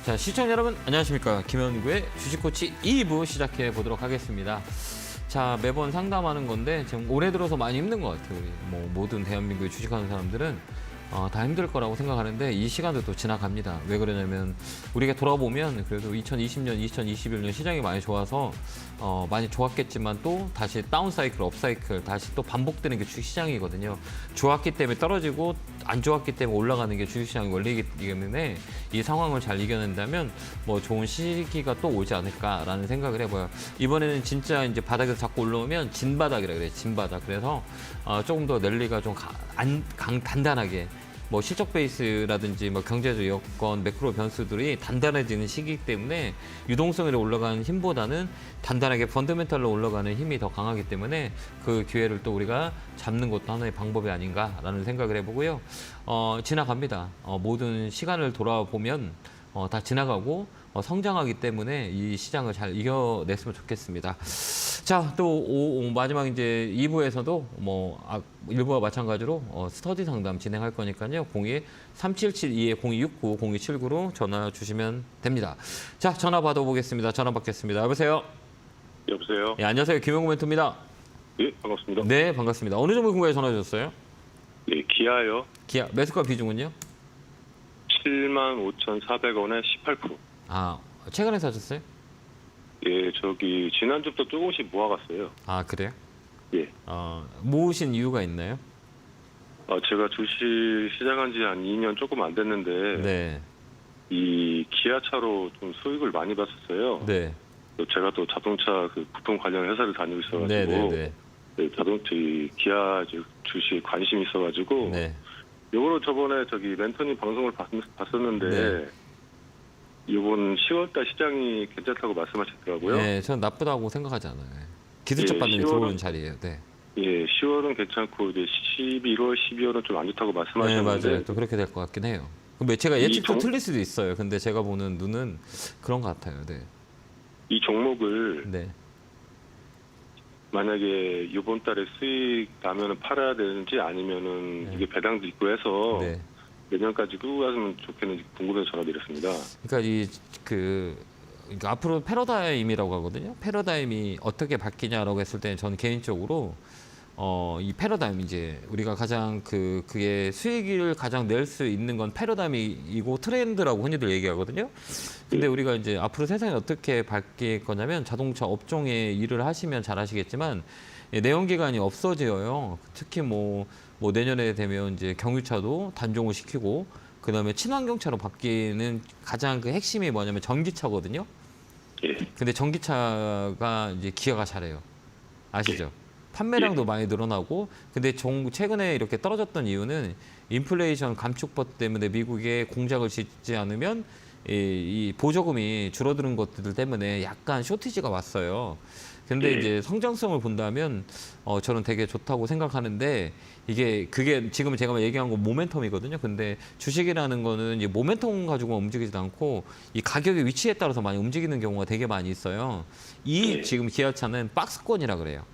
자, 시청자 여러분 안녕하십니까. 김현구의 주식코치 2부 시작해 보도록 하겠습니다. 자, 매번 상담하는 건데 지금 올해 들어서 많이 힘든 것 같아요. 우리 뭐 모든 대한민국에 주식하는 사람들은 다 힘들 거라고 생각하는데 이 시간도 또 지나갑니다. 왜 그러냐면 우리가 돌아보면 그래도 2020년, 2021년 시장이 많이 좋아서 많이 좋았겠지만 또 다시 다운사이클, 업사이클 다시 또 반복되는 게 주식시장이거든요. 좋았기 때문에 떨어지고 안 좋았기 때문에 올라가는 게 주식시장의 원리이기 때문에 이 상황을 잘 이겨낸다면 뭐 좋은 시기가 또 오지 않을까라는 생각을 해봐요. 이번에는 진짜 이제 바닥에서 자꾸 올라오면 진바닥이라 그래요. 진바닥. 그래서 조금 더 랠리가 좀 단단하게 뭐 실적 베이스라든지 뭐 경제적 여건, 매크로 변수들이 단단해지는 시기이기 때문에 유동성으로 올라가는 힘보다는 단단하게 펀더멘탈로 올라가는 힘이 더 강하기 때문에 그 기회를 또 우리가 잡는 것도 하나의 방법이 아닌가라는 생각을 해보고요. 지나갑니다. 모든 시간을 돌아보면 다 지나가고 성장하기 때문에 이 시장을 잘 이겨냈으면 좋겠습니다. 자, 또 마지막 이제 2부에서도 뭐 1부와 마찬가지로 스터디 상담 진행할 거니까요. 02-3772-0269, 0279로 전화 주시면 됩니다. 자, 전화 받아보겠습니다. 전화 받겠습니다. 여보세요? 여보세요? 네, 안녕하세요. 김영구 멘토입니다. 예, 반갑습니다. 네, 반갑습니다. 어느 정도 궁금해 전화 주셨어요? 예, 기아요. 기아, 매수가 비중은요? 75,400원에 18%. 아, 최근에 사셨어요? 예, 저기 지난주부터 조금씩 모아갔어요. 아, 그래요? 예. 모으신 이유가 있나요? 제가 주식 시작한 지 한 2년 조금 안 됐는데 네. 이 기아차로 좀 수익을 많이 봤었어요. 네. 또 제가 또 자동차 그 부품 관련 회사를 다니고 있어가지고 네. 네, 자동차 이 기아 주식 관심이 있어가지고 네. 요거로 저번에 저기 멘토님 방송을 봤었는데 네. 이번 10월달 시장이 괜찮다고 말씀하셨더라고요. 네, 전 나쁘다고 생각하지 않아요. 기술적 예, 반등이 10월은 들어오는 자리예요. 네. 예, 10월은 괜찮고 이제 11월, 12월은 좀 안 좋다고 네, 말씀하셨는데 맞아요. 또 그렇게 될 것 같긴 해요. 근데 제가 예측도 종- 틀릴 수도 있어요. 근데 제가 보는 눈은 그런 것 같아요. 네. 이 종목을 네. 만약에 이번 달에 수익 나면은 팔아야 되는지 아니면은 네. 이게 배당도 있고 해서 네. 내년까지 끌고 가면 좋겠는지 궁금해서 전화드렸습니다. 그러니까 그러니까 앞으로 패러다임이라고 하거든요. 패러다임이 어떻게 바뀌냐라고 했을 때 저는 개인적으로 이 패러다임 이제 우리가 가장 그게 수익을 가장 낼 수 있는 건 패러다임이고 트렌드라고 흔히들 얘기하거든요. 근데 우리가 이제 앞으로 세상이 어떻게 바뀔 거냐면 자동차 업종에 일을 하시면 잘 아시겠지만 내연기관이 없어져요. 특히 뭐 내년에 되면 이제 경유차도 단종을 시키고 그다음에 친환경차로 바뀌는 가장 그 핵심이 뭐냐면 전기차거든요. 예, 근데 전기차가 이제 기아가 잘해요. 아시죠? 판매량도 많이 늘어나고 근데 최근에 이렇게 떨어졌던 이유는 인플레이션 감축법 때문에 미국에 공장을 짓지 않으면 이 보조금이 줄어드는 것들 때문에 약간 쇼티지가 왔어요. 근데 이제 성장성을 본다면 저는 되게 좋다고 생각하는데 그게 지금 제가 얘기한 건 모멘텀이거든요. 근데 주식이라는 거는 이제 모멘텀 가지고 움직이지도 않고 이 가격의 위치에 따라서 많이 움직이는 경우가 되게 많이 있어요. 지금 기아차는 박스권이라 그래요.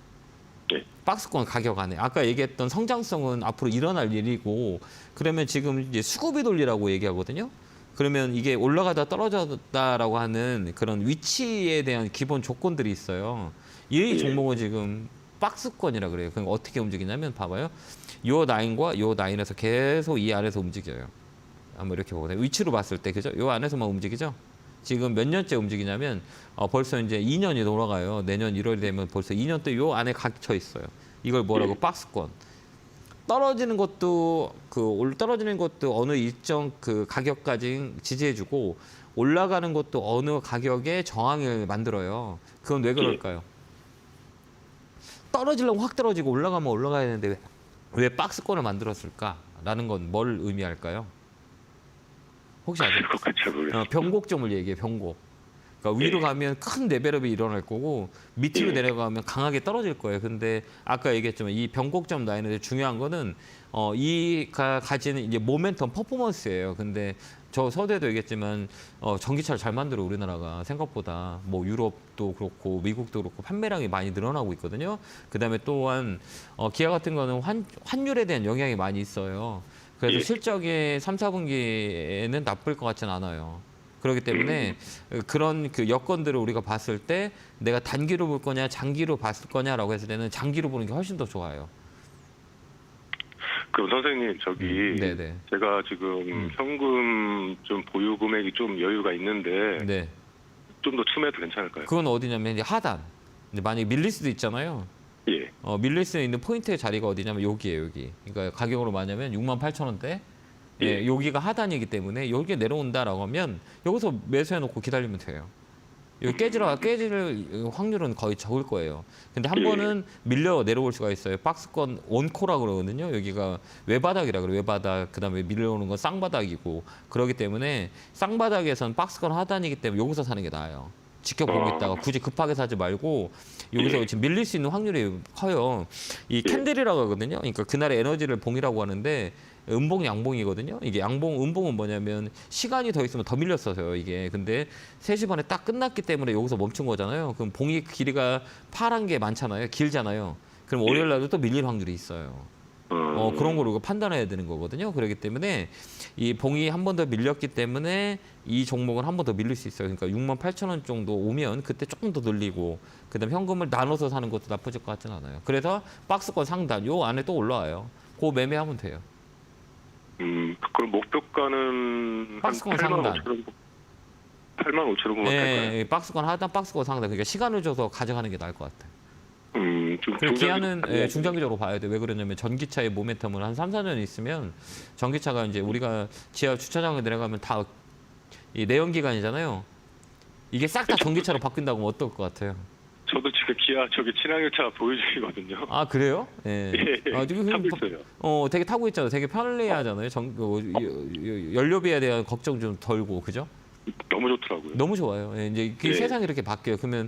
박스권 가격 안에 아까 얘기했던 성장성은 앞으로 일어날 일이고 그러면 지금 이제 수급이 돌리라고 얘기하거든요. 그러면 이게 올라가다 떨어졌다라고 하는 그런 위치에 대한 기본 조건들이 있어요. 이 종목은 지금 박스권이라 그래요. 그럼 어떻게 움직이냐면 봐봐요. 요 라인과 요 라인에서 계속 이 안에서 움직여요. 한번 이렇게 보거든요. 위치로 봤을 때 그죠? 요 안에서만 움직이죠. 지금 몇 년째 움직이냐면 벌써 이제 2년이 돌아가요. 내년 1월이 되면 벌써 2년 때 요 안에 갇혀 있어요. 이걸 뭐라고 박스권. 떨어지는 것도 떨어지는 것도 어느 일정 그 가격까지 지지해주고 올라가는 것도 어느 가격에 저항을 만들어요. 그건 왜 그럴까요? 떨어지려면 확 떨어지고 올라가면 올라가야 되는데 왜 박스권을 만들었을까라는 건 뭘 의미할까요? 혹시 아세요? 변곡점을 얘기해. 변곡. 그러니까 위로 가면 큰 레벨업이 일어날 거고 밑으로 내려가면 강하게 떨어질 거예요. 근데 아까 얘기했지만 이 변곡점 라인에서 중요한 거는 가지는 이제 모멘텀 퍼포먼스예요. 근데 저 서두에도 얘기했지만 전기차를 잘 만들어 우리나라가 생각보다 뭐 유럽도 그렇고 미국도 그렇고 판매량이 많이 늘어나고 있거든요. 그다음에 또한 기아 같은 거는 환율에 대한 영향이 많이 있어요. 그래서 실적이 3, 4분기에는 나쁠 것 같지는 않아요. 그렇기 때문에 그런 그 여건들을 우리가 봤을 때 내가 단기로 볼 거냐 장기로 봤을 거냐라고 했을 때는 장기로 보는 게 훨씬 더 좋아요. 그럼 선생님 저기 네네. 제가 지금 현금 좀 보유 금액이 좀 여유가 있는데 네. 좀 더 추매도 괜찮을까요? 그건 어디냐면 이제 하단. 근데 만약에 밀릴 수도 있잖아요. 예. 밀릴 수 있는 포인트의 자리가 어디냐면 여기예요, 여기. 그러니까 가격으로 말하면 68,000원대. 예, 예. 여기가 하단이기 때문에 여기에 내려온다라고 하면 여기서 매수해 놓고 기다리면 돼요. 여기 깨질 확률은 거의 적을 거예요. 근데 한 예. 번은 밀려 내려올 수가 있어요. 박스권 원코라 그러거든요. 여기가 외바닥이라 그래요. 외바닥, 그다음에 밀려오는 건 쌍바닥이고 그렇기 때문에 쌍바닥에선 박스권 하단이기 때문에 여기서 사는 게 나아요. 지켜보고 있다가 굳이 급하게 사지 말고 여기서 지금 밀릴 수 있는 확률이 커요. 이 캔들이라고 하거든요. 그러니까 그날의 에너지를 봉이라고 하는데 음봉 양봉이거든요. 이게 양봉 음봉은 뭐냐면 시간이 더 있으면 더 밀렸어요. 이게 근데 3시 반에 딱 끝났기 때문에 여기서 멈춘 거잖아요. 그럼 봉이 길이가 파란 게 많잖아요. 길잖아요. 그럼 월요일 날도 또 밀릴 확률이 있어요. 그런 걸 우리가 판단해야 되는 거거든요. 그렇기 때문에 이 봉이 한 번 더 밀렸기 때문에 이 종목은 한 번 더 밀릴 수 있어요. 그러니까 68,000원 정도 오면 그때 조금 더 늘리고 그다음 현금을 나눠서 사는 것도 나쁘질 것 같지는 않아요. 그래서 박스권 상단 요 안에 또 올라와요. 그 매매하면 돼요. 그럼 목표가는 박스권 한 8만 상단. 8만 5천 원만 할까요? 예, 박스권 하단 박스권 상단. 그러니까 시간을 줘서 가져가는 게 나을 것 같아요. 좀 그리고 기한은 중장기- 중장기적으로 봐야 돼. 왜 그러냐면 전기차의 모멘텀을 한 3, 4년 있으면 전기차가 이제 우리가 지하 주차장에 내려가면 다 이 내연기관이잖아요. 이게 싹 다 전기차로 바뀐다고 하면 어떨 것 같아요? 저도 지금 기아 저기 친환경차 보유 중이거든요. 아 그래요? 예. 예, 지금 타고 있어요. 되게 타고 있잖아요. 되게 편리하잖아요. 연료비에 대한 걱정 좀 덜고 그죠? 너무 좋더라고요. 너무 좋아요. 예, 이제 그 예. 세상이 이렇게 바뀌어요. 그러면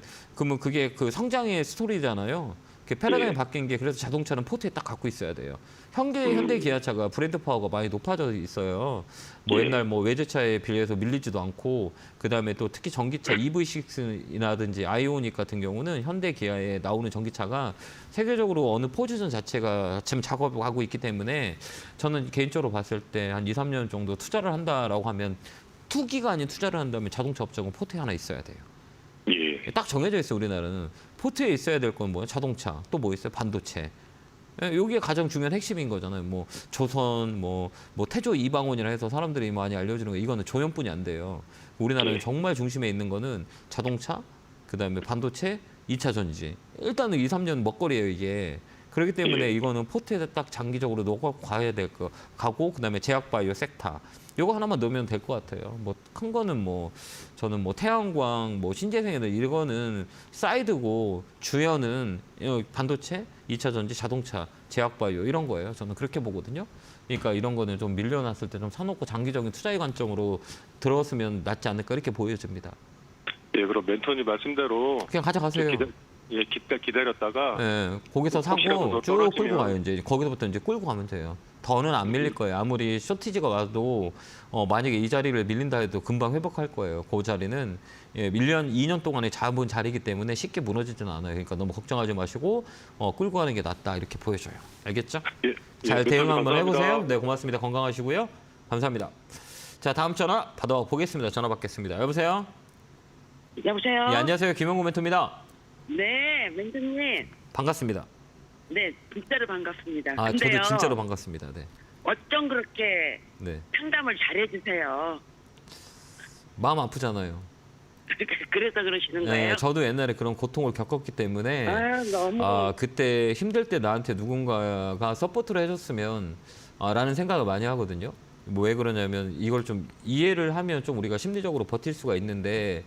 그게 그 성장의 스토리잖아요. 그 패러다임이 예. 바뀐 게 그래서 자동차는 포트에 딱 갖고 있어야 돼요. 현대 기아차가 브랜드 파워가 많이 높아져 있어요. 뭐 예. 옛날 뭐 외제차에 비해서 밀리지도 않고 그다음에 또 특히 전기차 EV6이라든지 아이오닉 같은 경우는 현대 기아에 나오는 전기차가 세계적으로 어느 포지션 자체가 지금 작업을 하고 있기 때문에 저는 개인적으로 봤을 때 한 2, 3년 정도 투자를 한다라고 하면 투기가 아닌 투자를 한다면 자동차 업종은 포트에 하나 있어야 돼요. 예. 딱 정해져 있어요. 우리나라는 포트에 있어야 될 건 뭐예요? 자동차, 또 뭐 있어요? 반도체. 여기에 가장 중요한 핵심인 거잖아요. 뭐 조선, 뭐 태조 이방원이라 해서 사람들이 많이 알려주는 거 이거는 조연뿐이 안 돼요. 우리나라는 정말 중심에 있는 거는 자동차, 그다음에 반도체, 2차 전지. 일단은 2, 3년 먹거리예요 이게. 그렇기 때문에 이거는 포트에 딱 장기적으로 넣고 가야 될 거 가고 그다음에 제약바이오 섹터. 요거 하나만 넣으면 될 것 같아요. 뭐 큰 거는 뭐 저는 뭐 태양광, 뭐 신재생에너지 이거는 사이드고 주연은 반도체, 2차 전지, 자동차, 제약바이오 이런 거예요. 저는 그렇게 보거든요. 그러니까 이런 거는 좀 밀려났을 때 좀 사놓고 장기적인 투자의 관점으로 들어갔으면 낫지 않을까 이렇게 보여집니다. 예, 그럼 멘토님 말씀대로 그냥 가져가세요. 기다렸다가 예, 거기서 혹시라도 사고 더 쭉 떨어지면 끌고 가요. 이제 거기서부터 이제 끌고 가면 돼요. 더는 안 밀릴 거예요. 아무리 쇼티지가 와도 만약에 이 자리를 밀린다 해도 금방 회복할 거예요. 그 자리는 1년, 2년 동안에 잡은 자리이기 때문에 쉽게 무너지지는 않아요. 그러니까 너무 걱정하지 마시고 끌고 가는 게 낫다 이렇게 보여줘요. 알겠죠? 예, 잘 대응 멘토님 한번 감사합니다. 해보세요. 네, 고맙습니다. 건강하시고요. 감사합니다. 자, 다음 전화 받아보겠습니다. 전화 받겠습니다. 여보세요? 여보세요? 예, 안녕하세요. 김영구 멘토입니다. 네, 멘토님. 반갑습니다. 네, 진짜로 반갑습니다. 아, 근데요, 저도 진짜로 반갑습니다. 네. 어쩜 그렇게 네. 상담을 잘해주세요. 마음 아프잖아요. 그래서 그러시는 거예요? 네, 저도 옛날에 그런 고통을 겪었기 때문에 너무. 그때 힘들 때 나한테 누군가가 서포트를 해줬으면 라는 생각을 많이 하거든요. 뭐 왜 그러냐면 이걸 좀 이해를 하면 좀 우리가 심리적으로 버틸 수가 있는데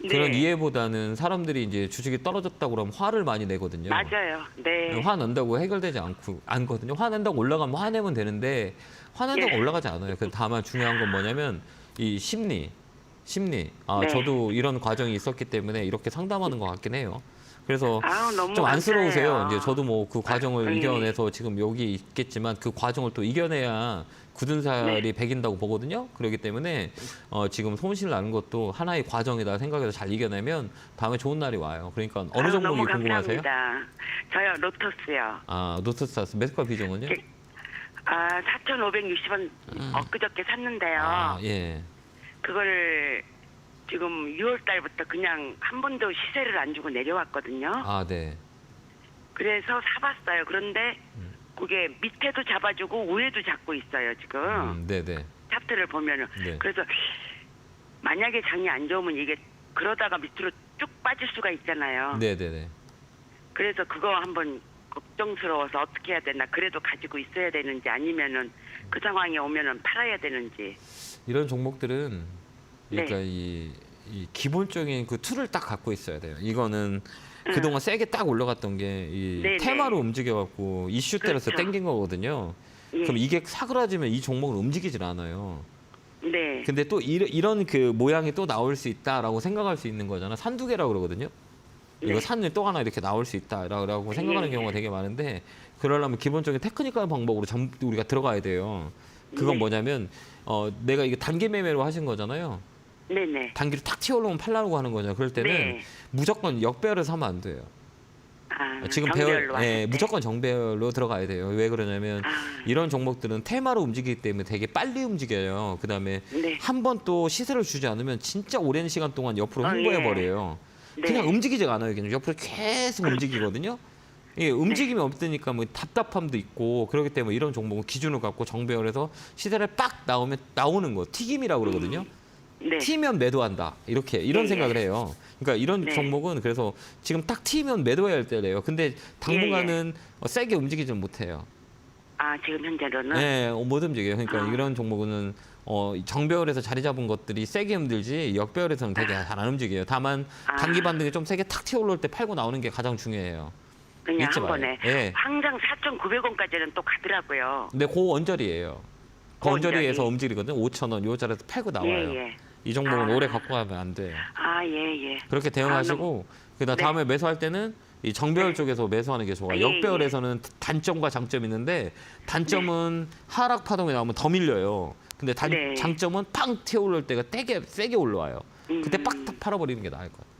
그런 네. 이해보다는 사람들이 이제 주식이 떨어졌다고 그러면 화를 많이 내거든요. 맞아요. 네. 화낸다고 해결되지 않거든요. 화낸다고 올라가면 화내면 되는데 화낸다고 예. 올라가지 않아요. 다만 중요한 건 뭐냐면 이 심리. 네. 저도 이런 과정이 있었기 때문에 이렇게 상담하는 것 같긴 해요. 그래서 너무 좀 안쓰러우세요. 감사해요. 이제 저도 뭐 그 과정을 네. 이겨내서 지금 여기 있겠지만 그 과정을 또 이겨내야 굳은 살이 배긴다고 보거든요. 그렇기 때문에 지금 손실 나는 것도 하나의 과정이다 생각해서 잘 이겨내면 다음에 좋은 날이 와요. 그러니까 어느 종목이 너무 궁금하세요? 감사합니다. 저요, 로터스요. 노트스타스 매수가 비중은요? 4,560원 엊그저께 샀는데요. 예. 그걸 지금 6월 달부터 그냥 한 번도 시세를 안 주고 내려왔거든요. 아, 네. 그래서 사봤어요. 그런데 그게 밑에도 잡아주고 위에도 잡고 있어요 지금. 네네. 차트를 보면은. 네. 그래서 만약에 장이 안 좋으면 이게 그러다가 밑으로 쭉 빠질 수가 있잖아요. 네네네. 그래서 그거 한번 걱정스러워서 어떻게 해야 되나. 그래도 가지고 있어야 되는지 아니면은 그 상황이 오면은 팔아야 되는지. 이런 종목들은 그러니까 네. 이 기본적인 그 툴을 딱 갖고 있어야 돼요. 이거는 그동안 세게 딱 올라갔던 게 이 네네. 테마로 움직여갖고 이슈 때려서 그렇죠. 땡긴 거거든요. 예. 그럼 이게 사그라지면 이 종목은 움직이질 않아요. 네. 근데 또 이런 그 모양이 또 나올 수 있다라고 생각할 수 있는 거잖아. 산두개라고 그러거든요. 이거 네. 산을 또 하나 이렇게 나올 수 있다라고 생각하는 네. 경우가 되게 많은데 그러려면 기본적인 테크니컬 방법으로 우리가 들어가야 돼요. 그건 네. 뭐냐면 내가 이거 단기 매매로 하신 거잖아요. 네네. 단기로 탁 튀어올라오면 팔라고 하는 거잖아요. 그럴 때는 네. 무조건 역배열을 하면 안 돼요. 아, 지금 정별로 왔을 때? 무조건 정배열로 들어가야 돼요. 왜 그러냐면 아, 이런 종목들은 테마로 움직이기 때문에 되게 빨리 움직여요. 그다음에 네. 한 번 또 시세를 주지 않으면 진짜 오랜 시간 동안 옆으로 어, 홍보해 예. 버려요. 네. 그냥 움직이지가 않아요. 그냥 옆으로 계속 움직이거든요. 이게 움직임이 네. 없으니까 뭐 답답함도 있고 그렇기 때문에 이런 종목은 기준을 갖고 정배열해서 시세를 빡 나오면 나오는 거 튀김이라고 그러거든요. 네. 튀면 매도한다. 이런 네, 생각을 해요. 그러니까 이런 네. 종목은 그래서 지금 딱 튀면 매도해야 할 때래요. 근데 당분간은 세게 움직이지 못해요. 아, 지금 현재로는? 네, 못 움직여요. 그러니까 아. 이런 종목은 정배열에서 자리 잡은 것들이 세게 흔들지 역배열에서는 되게 잘 안 움직여요. 다만 아. 단기 반등이 좀 세게 탁 튀어 올라올 때 팔고 나오는 게 가장 중요해요. 그냥 잊지 한 마요. 번에. 예. 항상 4,900원까지는 또 가더라고요. 근데 고원저리예요. 고원저리에서 고원저리. 움직이거든. 5,000원 요 자리에서 팔고 나와요. 예, 예. 이 종목은 아. 오래 갖고 가면 안 돼요. 아, 예, 예. 그렇게 대응하시고 그다음 네. 다음에 매수할 때는 이 정배열 쪽에서 매수하는 게 좋아요. 예, 역배열에서는 단점과 장점이 있는데 단점은 하락 파동이 나오면 더 밀려요. 근데 네. 장점은 팡 튀어올릴 때가 되게 세게 올라와요. 그때 음. 빡딱 팔아버리는 게 나을 것 같아요.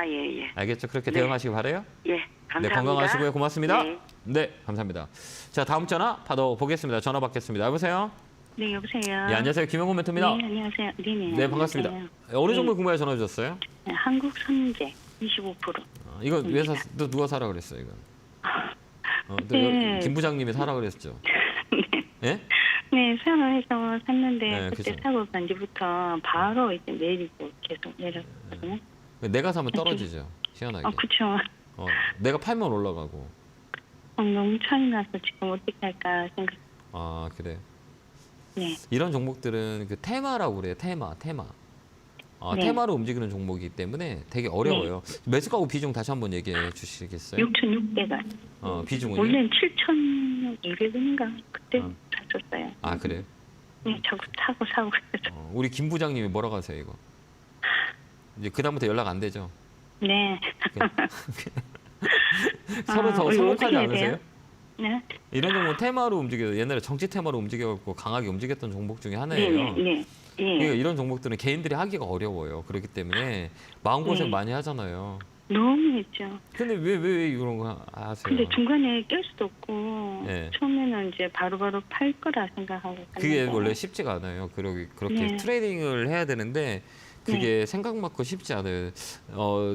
아, 예, 예. 알겠죠? 그렇게 네. 대응하시기 바래요. 예, 감사합니다. 네, 건강하시고요. 고맙습니다. 네. 네, 감사합니다. 자, 다음 전화 받아보겠습니다. 전화 받겠습니다. 여보세요? 네, 여보세요. 예, 안녕하세요. 김영곤 멘토입니다. 네, 안녕하세요. 네네. 네, 반갑습니다. 안녕하세요. 어느 종목 네. 궁금해 전화 주셨어요? 네, 한국 선제 25%. 이거 왜 또 누가 사라 그랬어요, 이거? 또 네. 김 부장님이 사라 그랬죠. 예? 네, 선호해서 샀는데 네, 그때 그죠. 사고 간 뒤부터 바로 이제 내리고 계속 내렸거든요. 내가 사면 떨어지죠. 희한하게. 그쵸. 내가 팔면 올라가고. 너무 차이 나서 지금 어떻게 할까 생각. 아, 그래. 네, 이런 종목들은 그 테마라고 그래요. 테마. 네. 테마로 움직이는 종목이기 때문에 되게 어려워요. 매수가고 비중 다시 한번 얘기해 주시겠어요? 6,600원. 비중은요? 원래는 7,200원인가 그때 어. 샀었어요. 아, 그래요? 네, 자꾸 사고 그래서. 우리 김 부장님이 뭐라고 하세요, 이거? 이제 그다음부터 연락 안 되죠? 네. 서로 더 이거 서먹하지 어떻게 해야 않으세요? 돼요? 네. 이런 종목은 테마로 움직여요. 옛날에 정치 테마로 움직여갖고 강하게 움직였던 종목 중에 하나예요. 네. 그러니까 이런 종목들은 개인들이 하기가 어려워요. 그렇기 때문에 마음고생 네. 많이 하잖아요. 너무 했죠. 근데 왜 이런 거 하세요? 근데 중간에 깰 수도 없고 네. 처음에는 이제 바로바로 팔 거라 생각하고 그게 갔는데 원래 쉽지가 않아요. 그렇게 네. 트레이딩을 해야 되는데 그게 생각만큼 쉽지 않아요.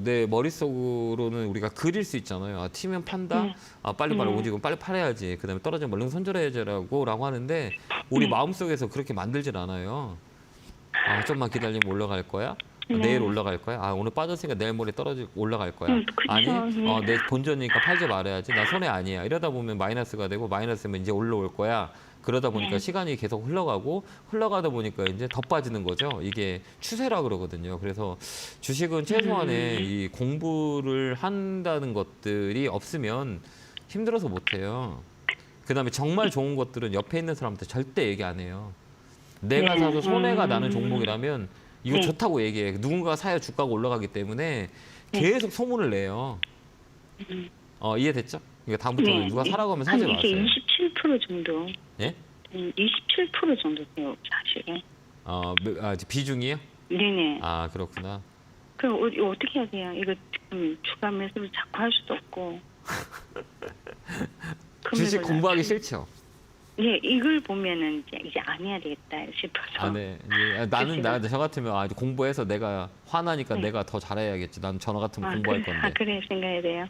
내 머릿속으로는 우리가 그릴 수 있잖아요. 아, 튀면 판다? 네. 아, 빨리 네. 오지고 빨리 팔아야지. 그다음에 떨어지면 얼른 손절해야지라고 하는데 우리 네. 마음속에서 그렇게 만들질 않아요. 아, 좀만 기다리면 올라갈 거야? 네. 내일 올라갈 거야? 아, 오늘 빠졌으니까 내일 모레 올라갈 거야? 그쵸. 아니, 네. 내 본전이니까 팔지 말아야지. 나 손해 아니야. 이러다 보면 마이너스가 되고 마이너스면 이제 올라올 거야. 그러다 보니까 네. 시간이 계속 흘러가다 보니까 이제 더 빠지는 거죠. 이게 추세라 그러거든요. 그래서 주식은 최소한의 이 공부를 한다는 것들이 없으면 힘들어서 못 해요. 그다음에 정말 좋은 것들은 옆에 있는 사람한테 절대 얘기 안 해요. 내가 네. 사서 손해가 나는 종목이라면 이거 네. 좋다고 얘기해. 누군가 사야 주가가 올라가기 때문에 계속 소문을 내요. 이해됐죠? 그러니까 다음부터는 누가 사라고 하면 사지 한 이게 마세요. 27% 정도. 예? 27% 정도 돼요, 사실은. 비중이요? 네네. 아, 그렇구나. 그럼 이거 어떻게 해야 돼요? 이거 지금 주가 매수를 자꾸 할 수도 없고. 주식 금액을 공부하기 낮추- 싫죠? 예, 이걸 보면은 이제 안 해야 되겠다 싶어서. 아, 네. 이제 나는 저 같으면 이제 공부해서 내가 화나니까 네. 내가 더 잘해야겠지. 난 전화 같으면 공부할 건데. 그래 생각해야 돼요.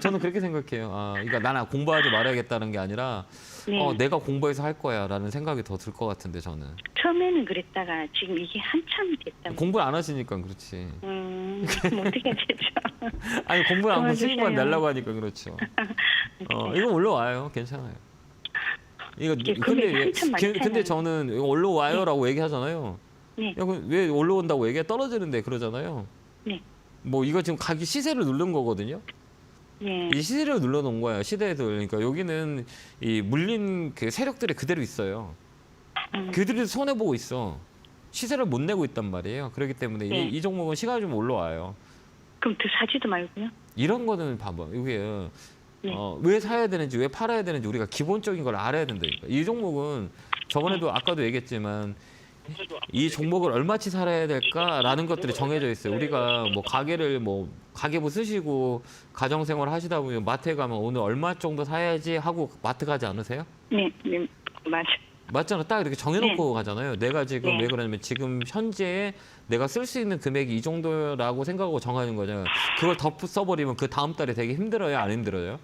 저는 그렇게 생각해요. 그러니까 나는 공부하지 말아야겠다는 게 아니라 네. 내가 공부해서 할 거야라는 생각이 더 들 것 같은데 저는. 처음에는 그랬다가 지금 이게 한참 됐다. 공부를 안 하시니까 그렇지. 그럼 어떻게 해야 되죠? 아니 공부를 안 하고 도와주세요. 수익만 내려고 하니까 그렇죠. 이거 올라와요. 괜찮아요. 이거 이게 금액이 한참 많잖아요. 근데 저는 이거 올라와요라고 얘기하잖아요. 네. 야, 그럼 왜 올라온다고 얘기가 떨어지는데 그러잖아요. 네. 뭐 이거 지금 가기 시세를 누른 거거든요. 네. 이 시세를 눌러놓은 거예요. 시대에도 그러니까 여기는 이 물린 그 세력들이 그대로 있어요. 그들이 손해 보고 있어. 시세를 못 내고 있단 말이에요. 그렇기 때문에 네. 이 종목은 시간이 좀 올라와요. 그럼 더 사지도 말고요. 이런 거는 봐봐. 이게 네. 왜 사야 되는지 왜 팔아야 되는지 우리가 기본적인 걸 알아야 된다니까. 이 종목은 저번에도 아까도 얘기했지만 이 종목을 얼마치 살아야 될까라는 것들이 정해져 있어요. 우리가 뭐 가게를 뭐 가계부 쓰시고 가정생활 하시다 보면 마트에 가면 오늘 얼마 정도 사야지 하고 마트 가지 않으세요? 네, 네, 맞아. 맞잖아. 딱 이렇게 정해놓고 가잖아요. 내가 지금 네. 왜 그러냐면 지금 현재 내가 쓸 수 있는 금액이 이 정도라고 생각하고 정하는 거잖아요. 그걸 더 써버리면 그 다음 달에 되게 힘들어요? 안 힘들어요?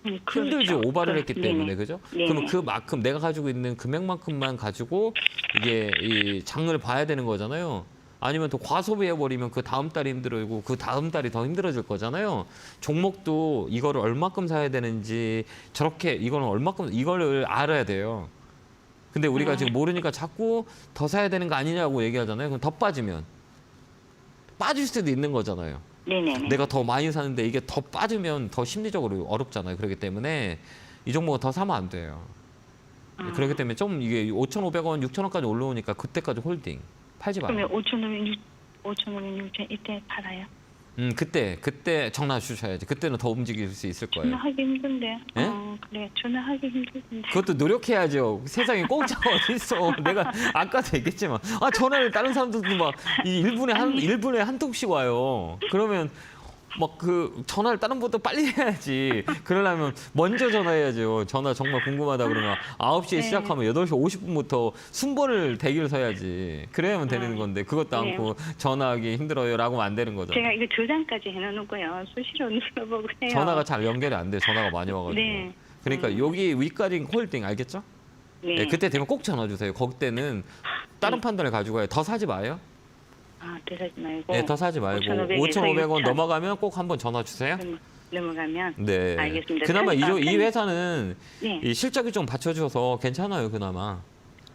힘들지. 그렇죠. 오바를 했기 네네. 때문에. 그죠? 네네. 그러면 그만큼 내가 가지고 있는 금액만큼만 가지고 이게 이 장을 봐야 되는 거잖아요. 아니면 또 과소비해버리면 그 다음 달이 힘들어지고 그 다음 달이 더 힘들어질 거잖아요. 종목도 이거를 얼마큼 사야 되는지 저렇게 이거는 얼마큼 이거를 알아야 돼요. 근데 우리가 지금 모르니까 자꾸 더 사야 되는 거 아니냐고 얘기하잖아요. 그럼 더 빠지면 빠질 수도 있는 거잖아요. 네네. 내가 더 많이 사는데 이게 더 빠지면 더 심리적으로 어렵잖아요. 그렇기 때문에 이 종목은 더 사면 안 돼요. 그렇기 때문에 좀 이게 5,500원, 6,000원까지 올라오니까 그때까지 홀딩. 팔지 마요. 그러면 5,500, 6,000 이때 팔아요? 그때 전화 주셔야지. 그때는 더 움직일 수 있을 거예요. 전화하기 힘든데. 예? 그래, 전화하기 힘든데. 그것도 노력해야죠. 세상에 공짜가 어딨어. 내가 아까도 얘기했지만 전화를 다른 사람들도 막 이 1분에 한 통씩 와요. 그러면 막 그 전화를 다른 분도 빨리 해야지. 그러려면 먼저 전화해야죠. 전화 정말 궁금하다 그러면 9시에 네. 시작하면 8시 50분부터 순번을 대기를 서야지. 그래야만 되는 건데 그것도 네. 않고 전화하기 힘들어요라고 하면 안 되는 거죠. 제가 이거 저장까지 해놓고요. 수시로 눌러보고 해요. 전화가 잘 연결이 안 돼. 전화가 많이 와가지고. 네. 그러니까 여기 위까지 홀딩 알겠죠? 네. 네, 그때 되면 꼭 전화 주세요. 그때는 다른 판단을 가지고 가요. 더 사지 마요. 더 사지 말고. 네, 더 사지 말고 5,500원 넘어가면 꼭 한번 전화 주세요. 넘어가면. 네. 알겠습니다. 그나마 이 회사는 네. 이 실적이 좀 받쳐줘서 괜찮아요. 그나마.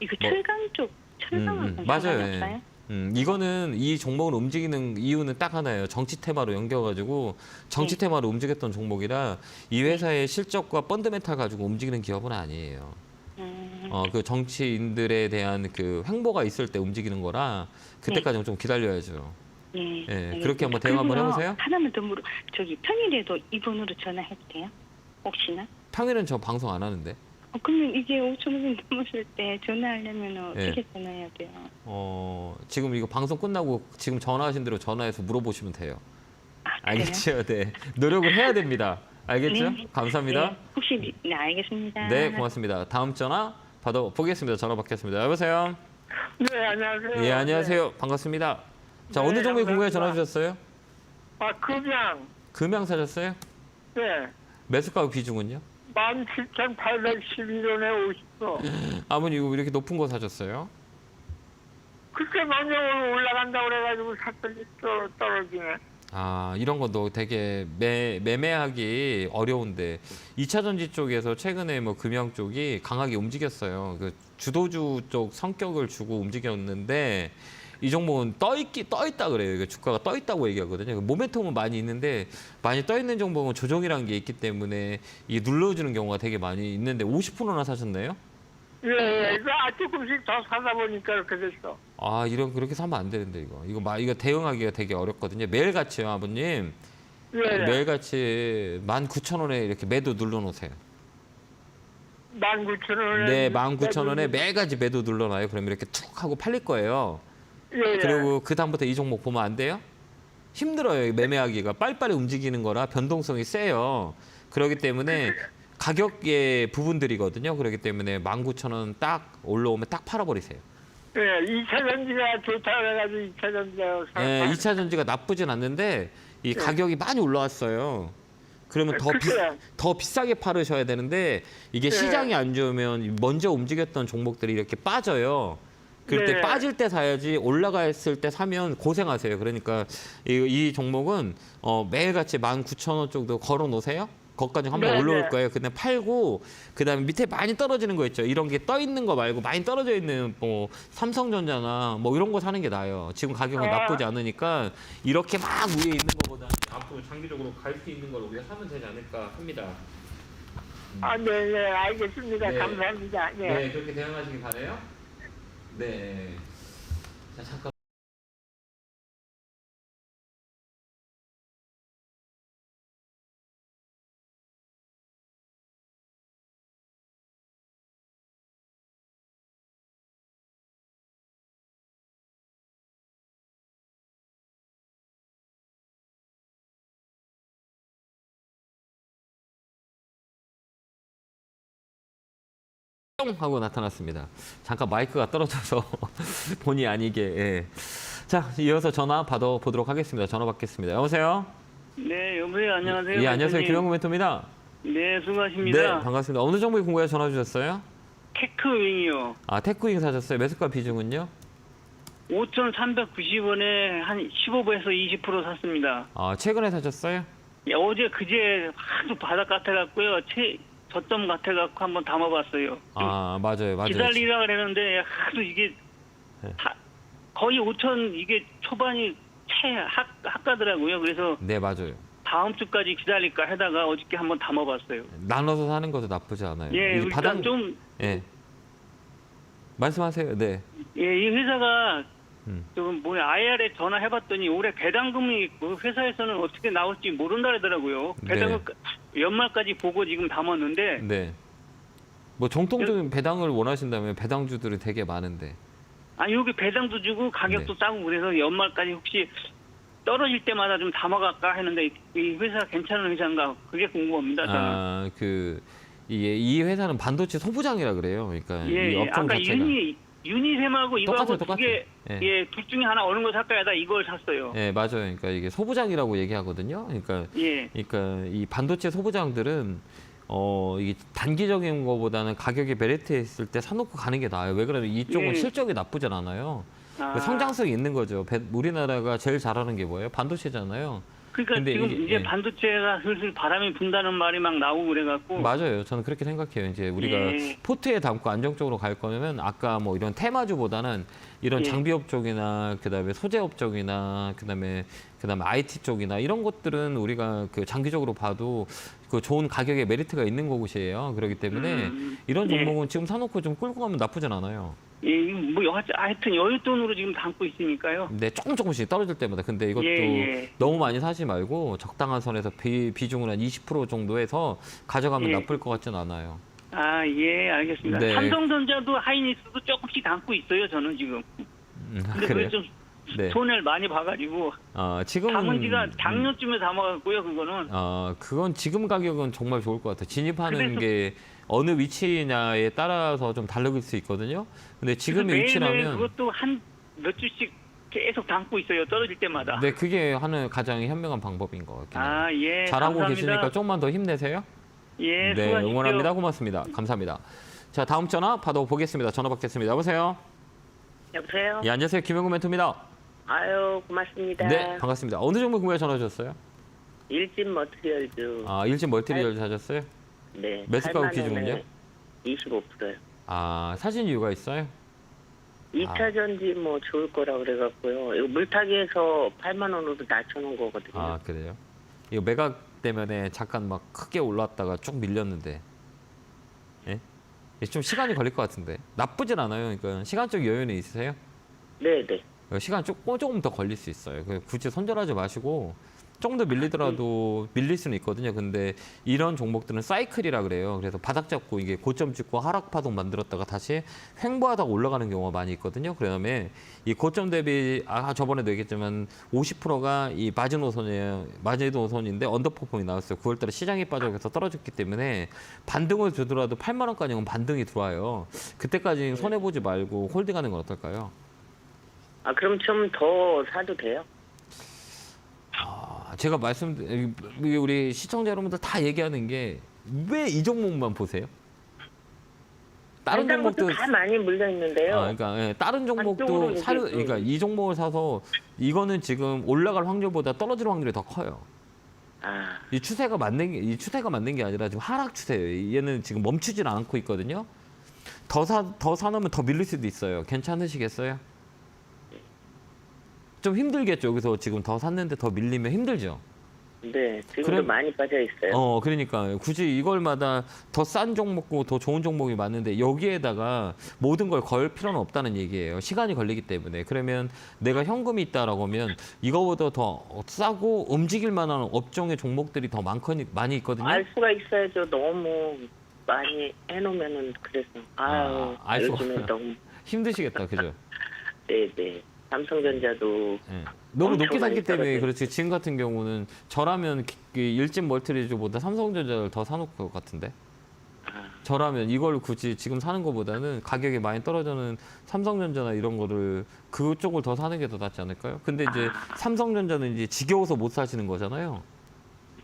이거 뭐- 철강 쪽, 철강하고 맞아요. 상관없어요? 이거는 이 종목을 움직이는 이유는 딱 하나예요. 정치 테마로 연결가지고 정치 네. 테마로 움직였던 종목이라 이 회사의 실적과 펀드멘탈 가지고 움직이는 기업은 아니에요. 그 정치인들에 대한 그 횡보가 있을 때 움직이는 거라 그때까지는 좀 기다려야죠. 네. 네, 그렇게 한번 대화 한번 그리고요, 해보세요. 하나만 더 저기 평일에도 이 번호로 전화해도 돼요? 혹시나? 평일은 저 방송 안 하는데. 그러면 이게 5,500 넘었을 때 전화하려면 어떻게 네. 전화해야 돼요? 지금 이거 방송 끝나고 지금 전화하신 대로 전화해서 물어보시면 돼요. 그래요? 알겠죠? 네. 노력을 해야 됩니다. 알겠죠? 네. 감사합니다. 네. 혹시 네, 알겠습니다. 네, 고맙습니다. 다음 전화 받아보겠습니다. 전화 받겠습니다. 여보세요? 네, 안녕하세요. 예, 안녕하세요. 반갑습니다. 자, 네, 어느 종목이 궁금해 전화 감사합니다. 주셨어요? 금양, 금양 사셨어요? 네, 매수가 비중은요? 17,811원에 50도. 아버님 이거 이렇게 높은 거 사셨어요? 그렇게 먼저 올라간다고 그래가지고 샀더니 또 떨어지네. 이런 것도 되게 매매하기 어려운데 2차 전지 쪽에서 최근에 뭐 금형 쪽이 강하게 움직였어요. 그 주도주 쪽 성격을 주고 움직였는데 이 종목은 떠 있다 그래요. 이게 주가가 떠 있다고 얘기하거든요. 모멘텀은 많이 있는데 많이 떠 있는 종목은 조정이라는 게 있기 때문에 이게 눌러주는 경우가 되게 많이 있는데 50%나 사셨네요? 예, 이거 조금씩 더 사다 보니까 그렇게 됐어. 그렇게 사면 안 되는데 이거 대응하기가 되게 어렵거든요. 매일같이요, 아버님. 예, 매일같이 19,000원에 이렇게 매도 눌러놓으세요. 19,000원에. 네, 19,000원에 매일같이 매도 눌러놔요. 그럼 이렇게 툭 하고 팔릴 거예요. 예, 그리고 그 다음부터 이 종목 보면 안 돼요? 힘들어요, 매매하기가. 빨리빨리 움직이는 거라 변동성이 세요. 그렇기 때문에 가격의 부분들이거든요. 그렇기 때문에 19,000원 딱 올라오면 딱 팔아버리세요. 예, 2차 전지가 좋다고 해가지고 2차 전지하고 예, 2차 전지가 나쁘진 않는데 이 가격이 많이 올라왔어요. 그러면 더 비싸게 팔으셔야 되는데 이게 시장이 안 좋으면 먼저 움직였던 종목들이 이렇게 빠져요. 그럴 때 네. 빠질 때 사야지 올라갔을 때 사면 고생하세요. 그러니까 이 종목은 매일같이 19,000원 정도 걸어 놓으세요. 거기까지 한번 네, 올라올 네. 거예요. 근데 팔고 그다음에 밑에 많이 떨어지는 거 있죠. 이런 게 떠 있는 거 말고 많이 떨어져 있는 뭐 삼성전자나 뭐 이런 거 사는 게 나아요. 지금 가격은 나쁘지 않으니까 이렇게 막 위에 있는 거보다 앞으로 장기적으로 갈 수 있는 걸 우리가 사면 되지 않을까 합니다. 아, 네, 네, 알겠습니다. 네. 감사합니다. 네. 네, 그렇게 대응하시기 바래요. 네. 자, 잠깐. 뿅 하고 나타났습니다. 잠깐 마이크가 떨어져서 본의 아니게. 예. 자, 이어서 전화 받아보도록 하겠습니다. 전화 받겠습니다. 여보세요? 네, 여보세요. 안녕하세요. 예, 안녕하세요. 대표님. 김영구 멘토입니다. 네, 수고하십니다. 네, 반갑습니다. 어느 종목에 궁금해 전화 주셨어요? 테크윙이요. 아, 테크윙 사셨어요. 매수가 비중은요? 5,390원에 한 15%에서 20% 샀습니다. 아, 최근에 사셨어요? 예, 어제 그제 하도 바닥 같아갖고요. 저점 같아갖고 한번 담아봤어요. 아, 맞아요. 맞아요. 기다리라 그랬는데 하도 이게 네. 거의 5천 이게 초반이 hak가더라고요. 그래서 네, 맞아요. 다음 주까지 기다릴까 하다가 어저께 한번 담아봤어요. 나눠서 사는 것도 나쁘지 않아요. 예, 이게 일단 좀 예. 말씀하세요. 네. 예, 이 회사가 음. IR에 전화해봤더니 올해 배당금이 그 회사에서는 어떻게 나올지 모른다 그러더라고요. 배당을 연말까지 보고 지금 담았는데 네. 뭐 정통적인 배당을 원하신다면 배당주들이 되게 많은데. 여기 배당도 주고 가격도 싸고 그래서 연말까지 혹시 떨어질 때마다 좀 담아갈까 했는데 이 회사 괜찮은 회사인가 그게 궁금합니다. 저는. 이 회사는 반도체 소부장이라 그래요. 그러니까 이 업종 아까 자체가. 유니셈하고 이거하고 똑같아요. 두개 예. 둘 중에 하나 어느 걸 살까 하다 이걸 샀어요. 예, 맞아요. 그러니까 이게 소부장이라고 얘기하거든요. 그러니까 예. 이 반도체 소부장들은 이게 단기적인 거보다는 가격이 메리트 있을 때 사놓고 가는 게 나아요. 왜 그러면 이쪽은 예. 실적이 나쁘진 않아요. 성장성이 있는 거죠. 우리나라가 제일 잘하는 게 뭐예요? 반도체잖아요. 그러니까 근데 지금 이게, 이제 예. 반도체가 슬슬 바람이 분다는 말이 막 나오고 그래갖고 맞아요. 저는 그렇게 생각해요. 이제 우리가 예. 포트에 담고 안정적으로 갈 거면 아까 뭐 이런 테마주보다는 이런 예. 장비업 쪽이나 그다음에 소재업 쪽이나 그다음에 IT 쪽이나 이런 것들은 우리가 그 장기적으로 봐도 그 좋은 가격에 메리트가 있는 곳이에요. 그렇기 때문에 이런 예. 종목은 지금 사놓고 좀 끌고 가면 나쁘진 않아요. 예, 뭐 하여튼 여윳돈으로 지금 담고 있으니까요. 근데 조금씩 떨어질 때마다. 근데 이것도 예. 너무 많이 사지 말고 적당한 선에서 비중을 한 20% 정도 해서 가져가면 예. 나쁠 것 같진 않아요. 예, 알겠습니다. 네. 삼성전자도 하이닉스도 조금씩 담고 있어요, 저는 지금. 근데 그게 그래요? 좀 네. 손해를 많이 봐가지고 지금은 담은 지가 작년쯤에 담아갖고요, 그거는. 그건 지금 가격은 정말 좋을 것 같아요. 진입하는 그래서- 게 어느 위치냐에 따라서 좀 다를 수 있거든요. 근데 지금의 매일매일 위치라면 그것도 한 몇 주씩 계속 담고 있어요, 떨어질 때마다. 네, 그게 하는 가장 현명한 방법인 것 같긴 해요. 예, 잘하고 감사합니다. 계시니까 조금만 더 힘내세요. 예, 네, 수고하십시오. 응원합니다. 고맙습니다. 감사합니다. 자, 다음 전화 받아보겠습니다. 전화 받겠습니다. 여보세요? 여보세요? 예, 안녕하세요. 김영구 멘토입니다. 아유, 고맙습니다. 네, 반갑습니다. 어느 종목 궁금해 전화 주셨어요? 일진 머티리얼즈. 일진 멀티리얼 사셨어요? 네. 매수가 기준은요? 25%요. 사신 이유가 있어요? 2차 전지 뭐 좋을 거라 그래갖고요. 이거 물타기에서 8만 원으로 낮춰놓은 거거든요. 그래요? 이거 매각 때문에 잠깐 막 크게 올랐다가 쭉 밀렸는데, 예? 좀 시간이 걸릴 것 같은데 나쁘진 않아요. 그러니까 시간적 여유는 있으세요? 네네. 시간 조금 더 걸릴 수 있어요. 굳이 손절하지 마시고 조금 더 밀리더라도 밀릴 수는 있거든요. 근데 이런 종목들은 사이클이라 그래요. 그래서 바닥 잡고 이게 고점 찍고 하락 파동 만들었다가 다시 횡보하다가 올라가는 경우가 많이 있거든요. 그다음에 이 고점 대비 저번에도 얘기했지만 50%가 이 마지노선이에요. 마지노선인데 언더퍼폼이 나왔어요. 9월달에 시장이 빠져서 떨어졌기 때문에 반등을 주더라도 8만 원까지는 반등이 들어와요. 그때까지 손해 보지 말고 홀딩하는 건 어떨까요? 아, 그럼 좀 더 사도 돼요? 제가 우리 시청자 여러분들 다 얘기하는 게 왜 이 종목만 보세요? 다른 종목도 다 많이 물려 있는데요. 그러니까 다른 종목도 한쪽으로 그러니까 이 종목을 사서 이거는 지금 올라갈 확률보다 떨어질 확률이 더 커요. 아, 이 추세가 맞는 게 아니라 지금 하락 추세예요. 얘는 지금 멈추질 않고 있거든요. 더 사놓으면 더 밀릴 수도 있어요. 괜찮으시겠어요? 좀 힘들겠죠. 여기서 지금 더 샀는데 더 밀리면 힘들죠. 네, 지금도 그럼- 많이 빠져 있어요. 그러니까 굳이 이걸마다 더 싼 종목고 더 좋은 종목이 많은데 여기에다가 모든 걸 걸 필요는 없다는 얘기예요. 시간이 걸리기 때문에. 그러면 내가 현금이 있다라고 하면 이거보다 더 싸고 움직일 만한 업종의 종목들이 더 많이 있거든요. 알 수가 있어야죠. 너무 많이 해놓으면은 그래서 알 수가 요즘에 너무 힘드시겠다, 그죠? 네네. 삼성전자도 예. 너무 엄청 높게 샀기 많이 때문에 떨어져요. 그렇지. 지금 같은 경우는 저라면 일진 멀티리즈보다 삼성전자를 더 사놓을 것 같은데. 저라면 이걸 굳이 지금 사는 것보다는 가격이 많이 떨어지는 삼성전자나 이런 거를 그쪽을 더 사는 게 더 낫지 않을까요? 근데 이제 삼성전자는 이제 지겨워서 못 사시는 거잖아요.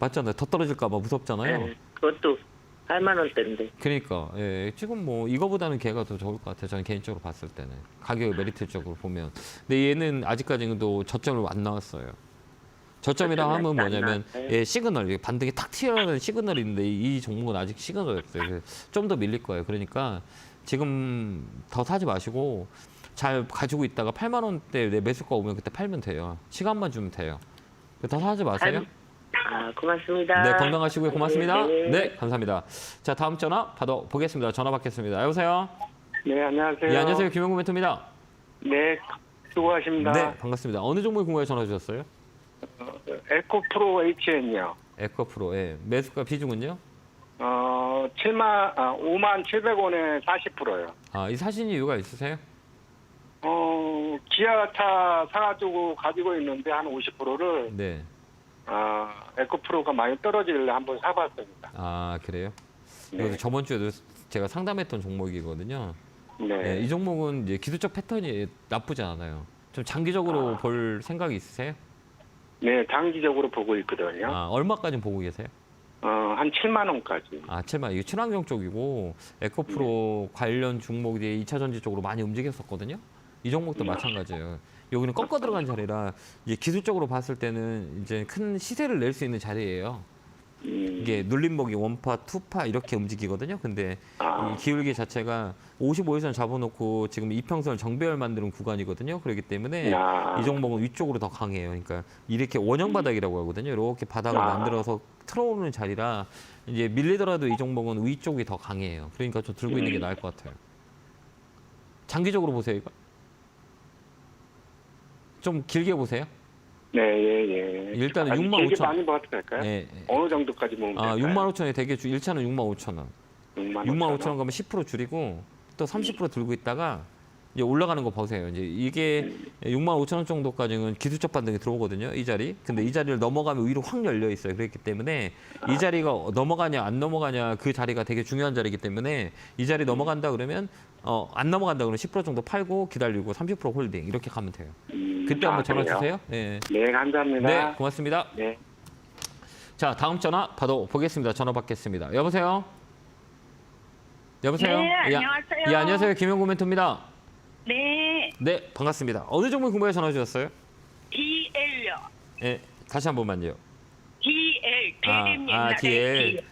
맞잖아요. 더 떨어질까 봐 무섭잖아요. 네, 그것도 8만 원대인데. 그러니까 지금 뭐 이거보다는 걔가 더 좋을 것 같아요. 저는 개인적으로 봤을 때는 가격을 메리트적으로 보면. 근데 얘는 아직까지도 저점을 안 나왔어요. 저점이라고 하면 저점이 안 뭐냐면 나왔어요? 시그널, 반등이 탁 튀어나오는 시그널이 있는데 이 종목은 아직 시그널이 없어요. 좀 더 밀릴 거예요. 그러니까 지금 더 사지 마시고 잘 가지고 있다가 8만 원대 내 매수가 오면 그때 팔면 돼요. 시간만 주면 돼요. 더 사지 마세요. 고맙습니다. 네, 건강하시고요. 고맙습니다. 네. 네, 감사합니다. 자, 다음 전화 받아보겠습니다. 전화 받겠습니다. 여보세요? 네, 안녕하세요. 예, 안녕하세요. 김영구 멘토입니다. 네, 수고하십니다. 네, 반갑습니다. 어느 종목에 궁금해 전화 주셨어요? 에코프로 HN이요. 에코프로, 매수가 비중은요? 5만 700원에 40%요. 이 사신 이유가 있으세요? 기아차 사가지고 가지고 있는데 한 50%를 네. 에코프로가 많이 떨어지길래 한번 사봤습니다. 그래요? 네. 그래서 저번 주에도 제가 상담했던 종목이거든요. 네. 이 종목은 이제 기술적 패턴이 나쁘지 않아요. 좀 장기적으로 볼 생각이 있으세요? 네, 장기적으로 보고 있거든요. 얼마까지 보고 계세요? 한 7만 원까지. 7만. 이게 친환경 쪽이고 에코프로 관련 종목이 2차 전지 쪽으로 많이 움직였었거든요. 이 종목도 마찬가지예요. 여기는 꺾어 들어간 자리라 이제 기술적으로 봤을 때는 이제 큰 시세를 낼 수 있는 자리예요. 이게 눌림목이 원파, 투파 이렇게 움직이거든요. 근데 이 기울기 자체가 55일선 잡아놓고 지금 이평선을 정배열 만드는 구간이거든요. 그렇기 때문에 이 종목은 위쪽으로 더 강해요. 그러니까 이렇게 원형 바닥이라고 하거든요. 이렇게 바닥을 만들어서 틀어오는 자리라 이제 밀리더라도 이 종목은 위쪽이 더 강해요. 그러니까 좀 들고 있는 게 나을 것 같아요. 장기적으로 보세요, 이거. 좀 길게 보세요. 네, 예. 일단은 아니, 6만 길게 5천. 많이 봐도 될까요? 네. 어느 정도까지 모으면 될까요? 6만 5천에 대개 1차는 6만 5천 원. 6만 5천 원 가면 10% 줄이고 또 30% 들고 있다가 이제 올라가는 거 보세요. 이제 이게 6만 5천 원 정도까지는 기술적 반등이 들어오거든요. 이 자리. 근데 이 자리를 넘어가면 위로 확 열려 있어요. 그렇기 때문에 이 자리가 넘어가냐 안 넘어가냐 그 자리가 되게 중요한 자리이기 때문에 이 자리 넘어간다 그러면 안 넘어간다 그러면 10% 정도 팔고 기다리고 30% 홀딩 이렇게 가면 돼요. 그때 한번 전화 그래요? 주세요. 네. 네, 감사합니다. 네, 고맙습니다. 네. 자, 다음 전화 받아보겠습니다. 전화 받겠습니다. 여보세요? 여보세요? 네, 안녕하세요. 예, 안녕하세요. 김영구 멘토입니다. 네, 네, 반갑습니다. 어느 종목 궁금해 전화 주셨어요? DL요. 예, 다시 한 번만요. DL 대림 옛날에 DL.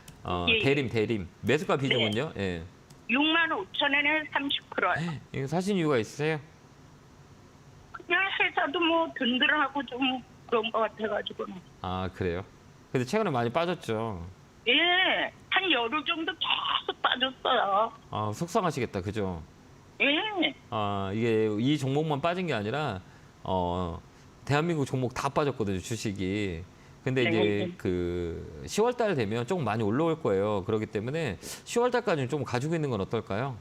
예. 대림. 매수가 비중은요? 예. 6만 5천원에 30%요. 이거 사신 이유가 있으세요? 그냥 회사도 뭐 든든하고 좀 그런 것 같아가지고는. 그래요? 근데 최근에 많이 빠졌죠. 예, 한 열흘 정도 계속 빠졌어요. 속상하시겠다. 그죠? 예, 이게 이 종목만 빠진 게 아니라 대한민국 종목 다 빠졌거든요. 주식이. 근데 이제 네. 그 10월 달 되면 조금 많이 올라올 거예요. 그렇기 때문에 10월 달까지는 좀 가지고 있는 건 어떨까요?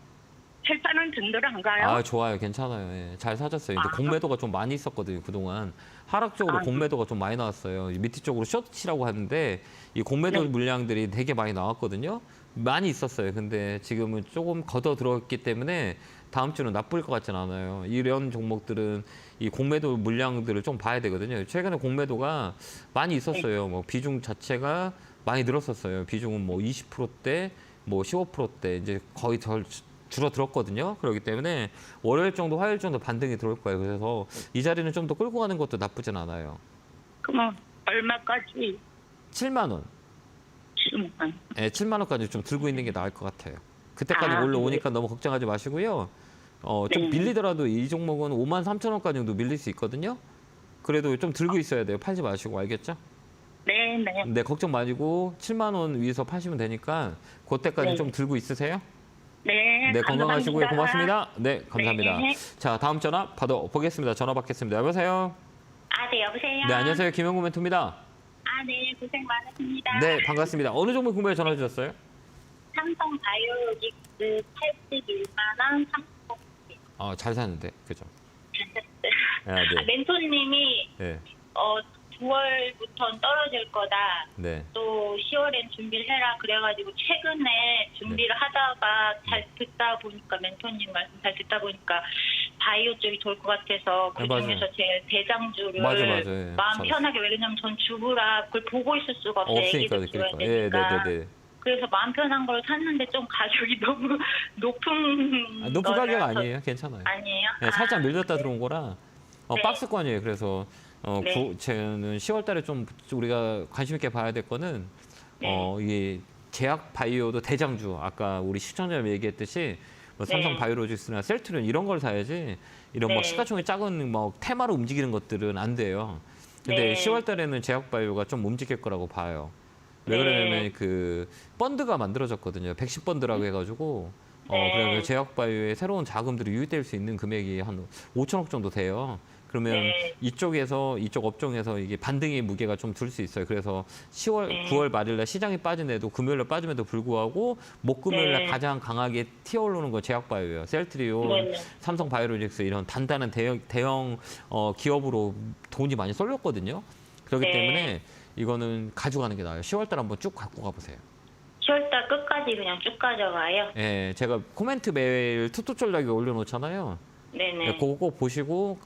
회사는 든든한가요? 아, 좋아요. 괜찮아요. 예, 잘 사셨어요. 근데 아. 공매도가 좀 많이 있었거든요, 그동안. 하락적으로 아. 공매도가 좀 많이 나왔어요. 밑에 쪽으로 숏치라고 하는데 이 공매도 네. 물량들이 되게 많이 나왔거든요. 많이 있었어요. 근데 지금은 조금 걷어 들어왔기 때문에 다음 주는 나쁠 것 같지는 않아요. 이런 종목들은 이 공매도 물량들을 좀 봐야 되거든요. 최근에 공매도가 많이 있었어요. 뭐 비중 자체가 많이 늘었었어요. 비중은 뭐 20%대, 뭐 15%대 이제 거의 덜 줄어들었거든요. 그렇기 때문에 월요일 정도, 화요일 정도 반등이 들어올 거예요. 그래서 이 자리는 좀 더 끌고 가는 것도 나쁘진 않아요. 그러면 얼마까지? 7만 원. 7만. 예, 7만 원까지 좀 들고 있는 게 나을 것 같아요. 그때까지 올라오니까 너무 걱정하지 마시고요. 좀 네. 밀리더라도 이 종목은 5만 3천 원까지 정도 밀릴 수 있거든요. 그래도 좀 들고 있어야 돼요. 팔지 마시고 알겠죠? 네, 네. 네, 걱정 마시고 7만 원 위에서 파시면 되니까 그때까지 네. 좀 들고 있으세요. 네, 네, 건강하시고요. 감사합니다. 고맙습니다. 네, 감사합니다. 네. 자, 다음 전화 받아보겠습니다. 전화 받겠습니다. 여보세요? 아, 네, 여보세요? 네, 안녕하세요. 김영구 멘토입니다. 아, 네, 고생 많으십니다. 네, 반갑습니다. 어느 종목 궁금해 전화 주셨어요? 삼성 바이오로직스 81만 원 30%. 잘 사는데, 그죠? 아, 네. 멘토님이 네, 9월부터는 떨어질 거다. 네. 또 10월엔 준비를 해라. 그래가지고 최근에 준비를 하다가 잘 듣다 보니까 멘토님 말씀 잘 듣다 보니까 바이오 쪽이 좋을 것 같아서 그 맞아요. 중에서 제일 대장주를 맞아, 맞아. 예, 마음 잘했어요. 편하게 왜냐면 전 주부라 그걸 보고 있을 수가 없어요. 없으니까, 애기들 키워야 그러니까. 예, 되니까. 네, 네, 네. 그래서 마음 편한 걸 샀는데 좀 가격이 너무 높은 높은 가격 거라서- 아니에요. 괜찮아요. 아니에요? 네, 살짝 밀렸다 들어온 거라 네. 박스권이에요. 그래서 네. 저는 10월 달에 좀 우리가 관심 있게 봐야 될 거는 이게 제약 바이오도 대장주 아까 우리 시청자님 얘기했듯이 뭐 삼성 네. 바이오로직스나 셀트리온 이런 걸 사야지 이런 뭐 네. 시가총액 작은 뭐 테마로 움직이는 것들은 안 돼요. 근데 네. 10월 달에는 제약 바이오가 좀 움직일 거라고 봐요. 왜 네. 그러냐면 그 펀드가 만들어졌거든요. 110 펀드라고 해가지고 그래서 제약 바이오에 새로운 자금들이 유입될 수 있는 금액이 한 5천억 정도 돼요. 그러면 네. 이쪽 업종에서 이게 반등의 무게가 좀 들 수 있어요. 그래서 10월, 네. 9월 말일날 시장이 빠진 애도 금요일날 빠짐에도 불구하고 목금요일날 네. 가장 강하게 튀어오르는 건 제약바이오예요. 셀트리온, 네. 삼성 바이오로직스 이런 단단한 대형 기업으로 돈이 많이 쏠렸거든요. 그렇기 네. 때문에 이거는 가져가는 게 나아요. 10월 달 한번 쭉 갖고 가보세요. 10월달 끝까지 그냥 쭉 가져가요? 예, 제가 코멘트 매일 투투 전략에 올려놓잖아요. 네네. 네, 그거 꼭 보시고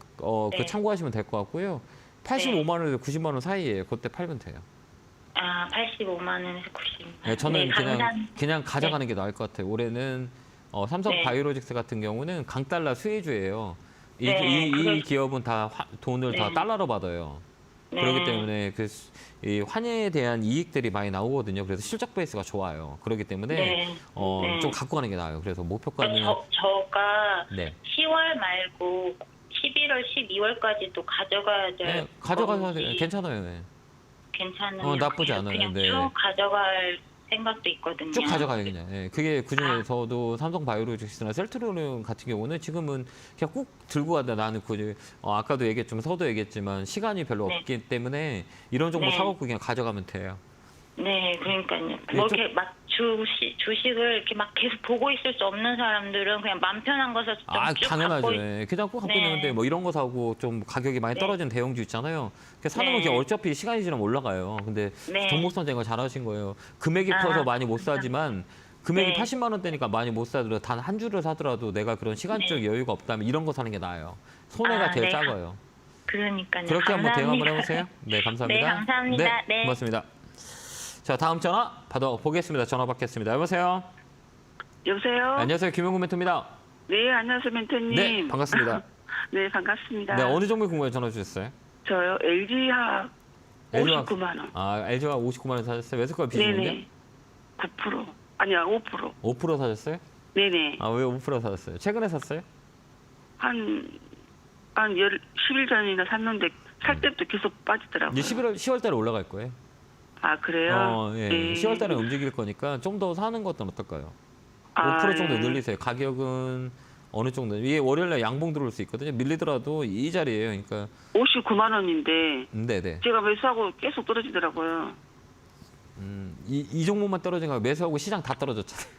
네. 그 참고하시면 될 것 같고요. 85만 원에서 90만 원 사이에 그때 팔면 돼요. 아, 85만 원에서 90만 원. 네, 저는 감사합니다. 그냥 가져가는 게 나을 것 같아요. 올해는 삼성 네. 바이오로직스 같은 경우는 강달러 수혜주예요. 네, 이 기업은 다 돈을 다 네. 달러로 받아요. 네. 그렇기 때문에 이 환율에 대한 이익들이 많이 나오거든요. 그래서 실적 베이스가 좋아요. 그렇기 때문에 네. 네. 좀 갖고 가는 게 나아요. 그래서 목표가는 저가 네. 10월 말고 11월, 12월까지도 가져가야 될 네, 가져가서 건지 괜찮아요. 네. 괜찮아요. 나쁘지 그냥, 않아요. 그냥 네. 쭉 가져갈 생각도 있거든요. 쭉 가져가요 그냥. 예, 그게 그중에서도 삼성 바이오로직스나 셀트리온 같은 경우는 지금은 그냥 꼭 들고 가다 나는 아까도 얘기했지만 서도 얘기했지만 시간이 별로 네. 없기 때문에 이런 종목 네. 사갖고 그냥 가져가면 돼요. 네, 그러니까요. 네, 뭐 좀- 이렇게 막 주식을 이렇게 막 계속 보고 있을 수 없는 사람들은 그냥 마음 편한 것을 좀쭉 당연하죠. 갖고 예. 그냥 꼭 갖고 네. 있는데 뭐 이런 거 사고 좀 가격이 많이 네. 떨어진 대형주 있잖아요. 그 사는 건 네. 그냥 어차피 시간이 지나면 올라가요. 근데 네. 종목 선정을 잘하신 거예요. 금액이 아, 커서 많이 못 사지만 금액이 네. 80만 원대니까 많이 못 사더라도 단 한 주를 사더라도 내가 그런 시간적 여유가 없다면 이런 거 사는 게 나아요. 손해가 아, 제일 네. 작아요. 그러니까요. 그렇게 한번 대응 한번 감사합니다. 해보세요. 네, 감사합니다. 네, 감사합니다. 네. 고맙습니다. 자, 다음 전화 받아보겠습니다. 전화 받겠습니다. 여보세요? 여보세요? 안녕하세요. 김영구 멘토입니다. 네, 안녕하세요, 멘토님. 네, 반갑습니다. 네, 반갑습니다. 네, 어느 종목 궁금해 전화 주셨어요? 저요, LG화학 LG화학 59만 원. LG가 59만 원 사셨어요? 매수가 비중은요? 네네. 9%. 아니야, 5%. 5% 사셨어요? 네네. 왜 5% 사셨어요? 최근에 샀어요? 한 10일 전이나 샀는데 살 때부터 계속 빠지더라고요. 이제 10월 달에 올라갈 거예요. 아, 그래요? 예. 네. 10월 달에 움직일 거니까 좀 더 사는 것은 어떨까요? 아, 5% 정도 예. 늘리세요. 가격은 어느 정도 이게 월요일날 양봉 들어올 수 있거든요. 밀리더라도 이 자리예요. 그러니까 59만 원인데 네네. 제가 매수하고 계속 떨어지더라고요. 이 종목만 떨어진 거 매수하고 시장 다 떨어졌잖아요.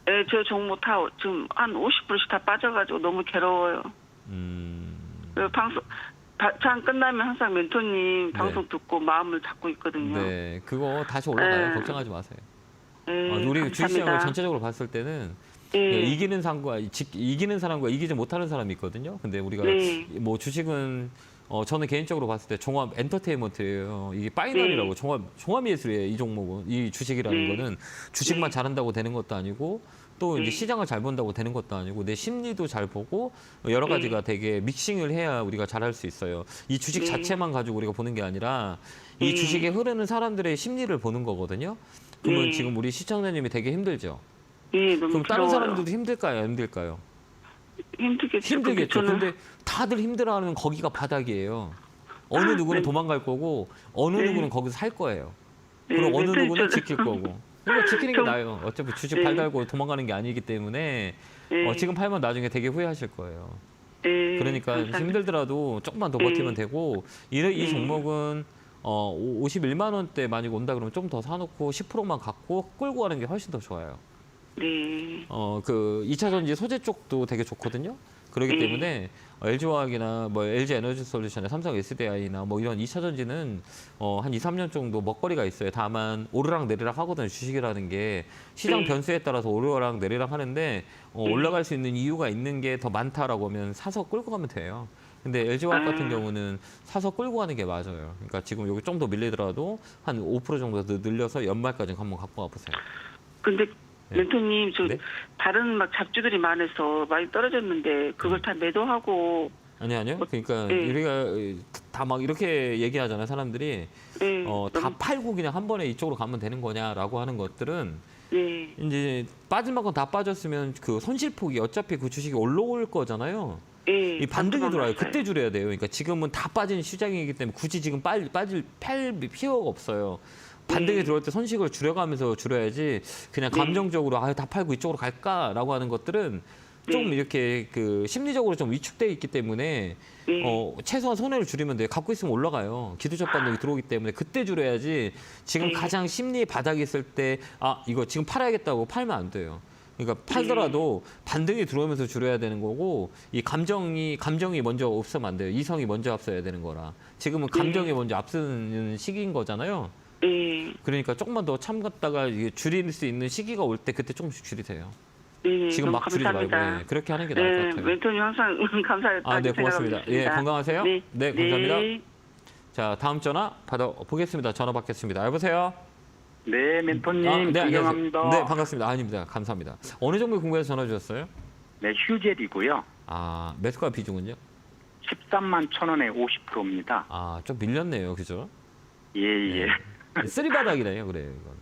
예, 저 종목 다 지금 한 50%씩 다 빠져가지고 너무 괴로워요. 그 방송 장 끝나면 항상 멘토님 방송 듣고 마음을 잡고 있거든요. 네, 그거 다시 올라가요. 네. 걱정하지 마세요. 예, 우리 주식시장을 감사합니다. 전체적으로 봤을 때는 예. 이기는 사람과 이기는 사람과 이기지 못하는 사람이 있거든요. 근데 우리가 네. 뭐 주식은 저는 개인적으로 봤을 때 종합 엔터테인먼트예요. 이게 파이널이라고 종합 예술이에요. 이 종목은 이 주식이라는 네. 거는 주식만 네. 잘한다고 되는 것도 아니고 또 이제 네. 시장을 잘 본다고 되는 것도 아니고 내 심리도 잘 보고 여러 네. 가지가 되게 믹싱을 해야 우리가 잘할 수 있어요. 이 주식 네. 자체만 가지고 우리가 보는 게 아니라 이 네. 주식에 흐르는 사람들의 심리를 보는 거거든요. 그러면 네. 지금 우리 시청자님이 되게 힘들죠. 예, 너무 그럼 다른 괴로워요. 사람들도 힘들까요? 힘들까요? 힘들겠죠. 근데 힘들겠죠. 저는 근데 다들 힘들어하는 거기가 바닥이에요. 어느 누구는 네. 도망갈 거고 어느 네. 누구는 거기서 살 거예요. 네, 그럼 어느 멘토님 누구는 저는- 지킬 거고. 그러니까 지키는 게 좀- 나아요. 어차피 주식 네. 팔달고 도망가는 게 아니기 때문에 네. 지금 팔면 나중에 되게 후회하실 거예요. 예, 그러니까 감사합니다. 힘들더라도 조금만 더 네. 버티면 되고 이 네. 종목은 51만 원대 만약 온다 그러면 좀 더 사놓고 10%만 갖고 끌고 가는 게 훨씬 더 좋아요. 네. 그 2차 전지 소재 쪽도 되게 좋거든요. 그렇기 때문에 LG화학이나 뭐 LG 에너지 솔루션이나 삼성 SDI나 뭐 이런 2차 전지는 한 2, 3년 정도 먹거리가 있어요. 다만 오르락 내리락 하거든요. 주식이라는 게 시장 변수에 따라서 오르락 내리락 하는데 올라갈 수 있는 이유가 있는 게 더 많다라고 하면 사서 끌고 가면 돼요. 근데 LG화학 같은 경우는 사서 끌고 가는 게 맞아요. 그러니까 지금 여기 좀 더 밀리더라도 한 5% 정도 더 늘려서 연말까지 한번 갖고 가보세요. 근데 네. 멘토님 저 네? 다른 막 잡주들이 많아서 많이 떨어졌는데 그걸 다 매도하고 아니요. 그러니까 네. 우리가 다 막 이렇게 얘기하잖아요. 사람들이 예, 다 너무- 팔고 그냥 한 번에 이쪽으로 가면 되는 거냐라고 하는 것들은 예, 이제 빠질 만큼 다 빠졌으면 그 손실폭이 어차피 그 주식이 올라올 거잖아요. 예. 이 반등이 들어와요. 봤어요. 그때 줄여야 돼요. 그러니까 지금은 다 빠진 시장이기 때문에 굳이 지금 팔 필요가 없어요. 반등이 들어올 때 손실을 줄여가면서 줄여야지 그냥 감정적으로 다 팔고 이쪽으로 갈까라고 하는 것들은 좀 이렇게 그 심리적으로 좀 위축돼 있기 때문에 최소한 손해를 줄이면 돼요. 갖고 있으면 올라가요. 기술적 반등이 들어오기 때문에 그때 줄여야지 지금 가장 심리 바닥이 있을 때 이거 지금 팔아야겠다고 팔면 안 돼요. 그러니까 팔더라도 반등이 들어오면서 줄여야 되는 거고 이 감정이 먼저 없으면 안 돼요. 이성이 먼저 앞서야 되는 거라. 지금은 감정이 먼저 앞서는 시기인 거잖아요. 예, 그러니까 조금만 더 참갔다가 이게 줄일 수 있는 시기가 올 때 그때 조금씩 줄이세요. 예. 지금 너무 막 줄이지 말고 감사합니다. 네, 그렇게 하는 게 나을 것 네, 같아요. 멘토님 항상 감사하다고 네, 고맙습니다. 예, 건강하세요. 네, 감사합니다. 네. 자, 다음 전화 받아보겠습니다. 전화 받겠습니다. 여보세요? 네, 멘토님 네, 안녕하세요. 존경합니다. 네, 반갑습니다. 아닙니다. 감사합니다. 어느 종목 궁금해서 전화 주셨어요? 네, 휴젤이고요. 매수가 비중은요? 13만 1,000원에 50%입니다. 좀 밀렸네요. 그죠? 예, 예. 쓰리바닥이네요. 그래요, 이건.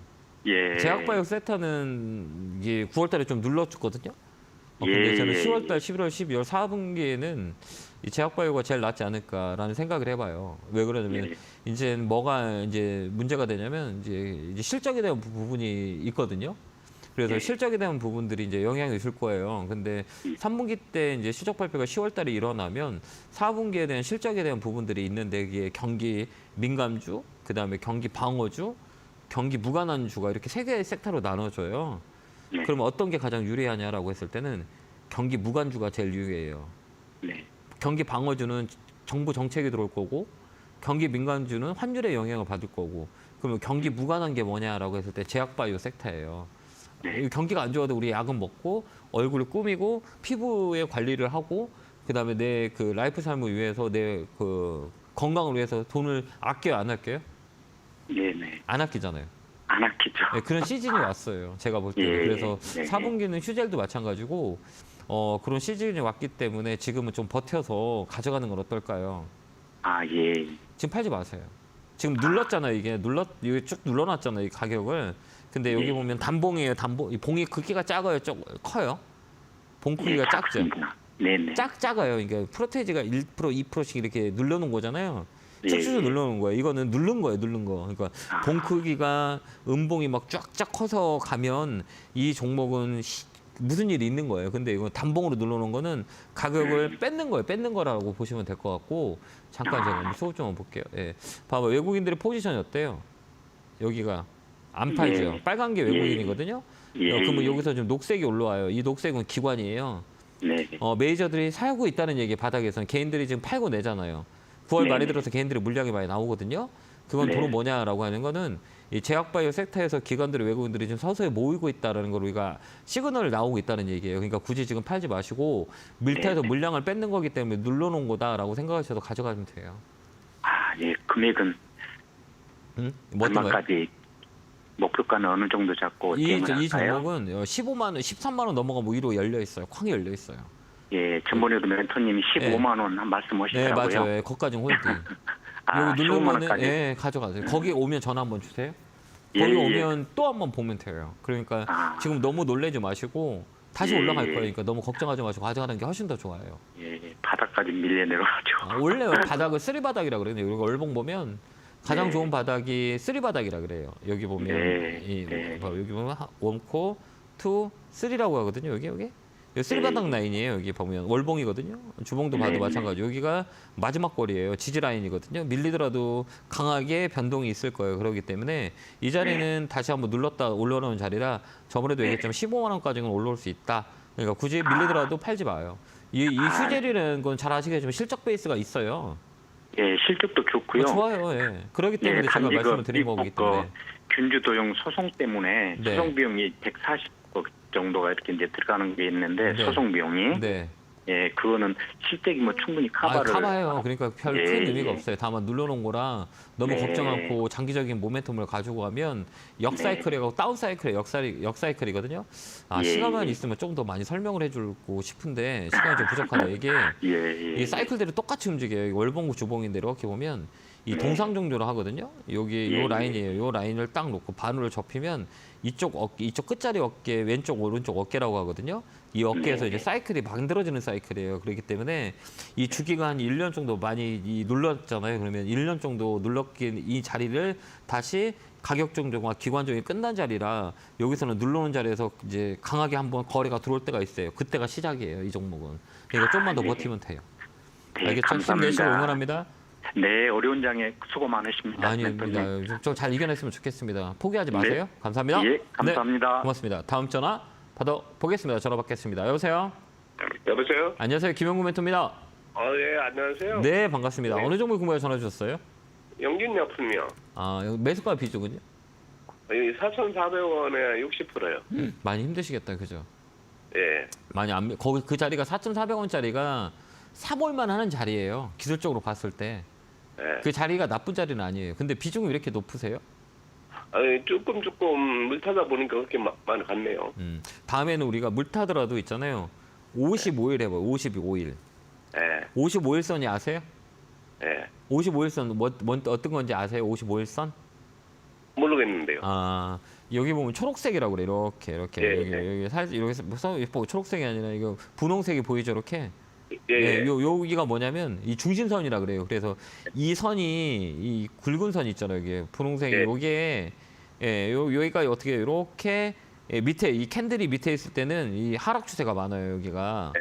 예. 제약바이오 세타는 이게 9월 달에 좀 눌러줬거든요. 근데 예, 저는 예, 10월 달, 11월, 12월 4분기에는 이 제약바이오가 제일 낫지 않을까라는 생각을 해봐요. 왜 그러냐면 이제 뭐가 이제 문제가 되냐면 이제 실적에 대한 부분이 있거든요. 그래서 실적에 대한 부분들이 이제 영향이 있을 거예요. 근데 3분기 때 이제 실적 발표가 10월 달에 일어나면 4분기에 대한 실적에 대한 부분들이 있는데 이게 경기 민감주, 그다음에 경기 방어주, 경기 무관한주가 이렇게 세 개의 섹터로 나눠져요. 네. 그러면 어떤 게 가장 유리하냐라고 했을 때는 경기 무관주가 제일 유리해요. 네. 경기 방어주는 정부 정책이 들어올 거고 경기 민감주는 환율의 영향을 받을 거고 그러면 경기 무관한 게 뭐냐라고 했을 때 제약바이오 섹터예요. 네. 경기가 안 좋아도 우리 약은 먹고 얼굴을 꾸미고 피부의 관리를 하고 그다음에 내 그 라이프 삶을 위해서 내 그 건강을 위해서 돈을 아껴요, 안 아껴요? 네네. 안 아끼잖아요. 안 아끼죠. 네, 그런 시즌이 왔어요. 제가 볼 때는. 예, 그래서 네. 4분기는 휴젤도 마찬가지고 그런 시즌이 왔기 때문에 지금은 좀 버텨서 가져가는 건 어떨까요? 예. 지금 팔지 마세요. 지금 눌렀잖아요. 이게 쭉 눌러놨잖아요. 이 가격을. 근데 여기 네. 보면 단봉이에요. 단봉. 이 봉이 크기가 작아요. 커요. 봉 크기가 작죠. 작습니다. 네네. 작아요. 그러니까 프로테이지가 1%, 2%씩 이렇게 눌러놓은 거잖아요. 예, 쭉쭉 예. 눌러놓은 거예요. 이거는 누른 거예요. 누른 거. 그러니까 봉 크기가 음봉이 막 쫙쫙 커서 가면 이 종목은 무슨 일이 있는 거예요. 근데 이거 단봉으로 눌러놓은 거는 가격을 뺏는 거예요. 뺏는 거라고 보시면 될 것 같고 잠깐 제가 한번 수업 좀 볼게요. 예. 봐봐 외국인들의 포지션이 어때요? 여기가 안 팔죠. 예. 빨간 게 외국인이거든요. 예. 그러면 여기서 지금 녹색이 올라와요. 이 녹색은 기관이에요. 네. 메이저들이 사고 있다는 얘기 바닥에서는 개인들이 지금 팔고 내잖아요. 9월 네. 말에 들어서 개인들이 물량이 많이 나오거든요. 그건 네. 도로 뭐냐라고 하는 거는 이 제약바이오 섹터에서 기관들이 외국인들이 지금 서서히 모이고 있다라는 걸 우리가 시그널이 나오고 있다는 얘기예요. 그러니까 굳이 지금 팔지 마시고 밀타에서 네. 물량을 뺏는 거기 때문에 눌러놓은 거다라고 생각하셔서 가져가면 돼요. 아, 예. 금액은 응? 뭐 어떤 거요? 얼마까지 목표가는 어느 정도 잡고 이 할까요? 종목은 15만 원, 13만 원 넘어가면 위로 열려 있어요. 쾅이 열려 있어요. 예, 전번에도 멘토님이 15만 원 네, 말씀하시더라고요. 맞아요. 거기까지 홀딩. 아, 여기 15만 누르면은 원까지. 예, 가져가세요. 거기 오면 전화 한번 주세요. 예, 거기 예. 오면 또 한번 보면 돼요. 그러니까 아. 지금 너무 놀래지 마시고 다시 예, 올라갈 예. 거니까 너무 걱정하지 마시고 가져가는 게 훨씬 더 좋아요. 예, 바닥까지 밀려내려가지고. 원래 바닥을 쓰리 바닥이라 그래요. 여기 월봉 보면 가장 네. 좋은 바닥이 쓰리 바닥이라 그래요. 여기 보면 네, 이 네. 여기 보면 원코, 투, 쓰리라고 하거든요. 여기 쓰리 네. 바닥 라인이에요. 여기 보면 월봉이거든요. 주봉도 봐도 네, 마찬가지. 여기가 마지막 거리예요. 지지 라인이거든요. 밀리더라도 강하게 변동이 있을 거예요. 그렇기 때문에 이 자리는 다시 한번 눌렀다 올라오는 자리라 저번에도 얘기했지만 15만 원까지는 올라올 수 있다. 그러니까 굳이 밀리더라도 팔지 마요. 이 휴젤이라는 건 잘 아시겠지만 실적 베이스가 있어요. 예, 실적도 좋고요. 좋아요. 예. 그렇기 때문에 제가 단지 말씀을 드린 미국 거기 때문에. 균주 도용 소송 때문에 네. 소송 비용이 140억 정도가 이렇게 이제 들어가는 게 있는데 네. 소송 비용이 네. 예, 그거는 실적이 뭐 충분히 커버를 카바예요. 그러니까 별 예, 큰 의미가 예. 없어요. 다만 눌러놓은 거라 너무 네. 걱정 않고 장기적인 모멘텀을 가지고 가면 역사이클이고 다운사이클의 역사이클이거든요. 예, 시간만 예. 있으면 좀 더 많이 설명을 해주고 싶은데 시간이 좀 부족하다. 이게 예, 예. 이 사이클대로 똑같이 움직여요. 월봉구 주봉인데 이렇게 보면 이 네. 동상종조로 하거든요. 여기 예, 요 라인이에요. 요 라인을 딱 놓고 바늘을 접히면 이쪽 끝자리 어깨, 왼쪽 오른쪽 어깨라고 하거든요. 이 어깨에서 네. 이제 사이클이 만들어지는 사이클이에요. 그렇기 때문에 이 주기가 한 1년 정도 많이 눌렀잖아요. 그러면 1년 정도 눌렀긴 이 자리를 다시 가격 정도가 기관적이 끝난 자리라 여기서는 눌러놓은 자리에서 이제 강하게 한번 거래가 들어올 때가 있어요. 그때가 시작이에요. 이 종목은. 그러니까 좀만 더 네. 버티면 돼요. 네, 알겠죠? 감사합니다. 힘내시고 응원합니다. 네, 어려운 장에 수고 많으십니다. 멘토님. 아닙니다. 좀 잘 이겨냈으면 좋겠습니다. 포기하지 마세요. 네. 감사합니다. 예, 감사합니다. 네, 고맙습니다. 다음 전화 받아보겠습니다. 전화 받겠습니다. 여보세요? 여보세요? 안녕하세요. 김영구 멘토입니다. 예, 안녕하세요. 네, 반갑습니다. 네. 어느 종목 궁금해 전화 주셨어요? 영진약품이요. 매수가 비중은요? 4,400원에 60%요. 많이 힘드시겠다. 그죠? 예. 많이 거기 그 자리가 4,400원짜리가 사볼만 하는 자리예요. 기술적으로 봤을 때. 예. 그 자리가 나쁜 자리는 아니에요. 근데 비중이 왜 이렇게 높으세요? 조금 물 타다 보니까 그렇게 많이 갔네요. 다음에는 우리가 물 타더라도 있잖아요. 55일 해봐요. 55일. 예. 55일선이 아세요? 예. 55일선 어떤 건지 아세요? 55일선? 모르겠는데요. 여기 보면 초록색이라고 그래. 이렇게 예, 여기 살짝 이렇게 초록색이 아니라 이거 분홍색이 보이죠? 이렇게. 예. 여기가 뭐냐면 이 중심선이라 그래요. 그래서 이 선이 이 굵은 선 있잖아요. 이게 분홍색이 예. 요게 여기가 어떻게 이렇게 밑에 이 캔들이 밑에 있을 때는 이 하락 추세가 많아요. 여기가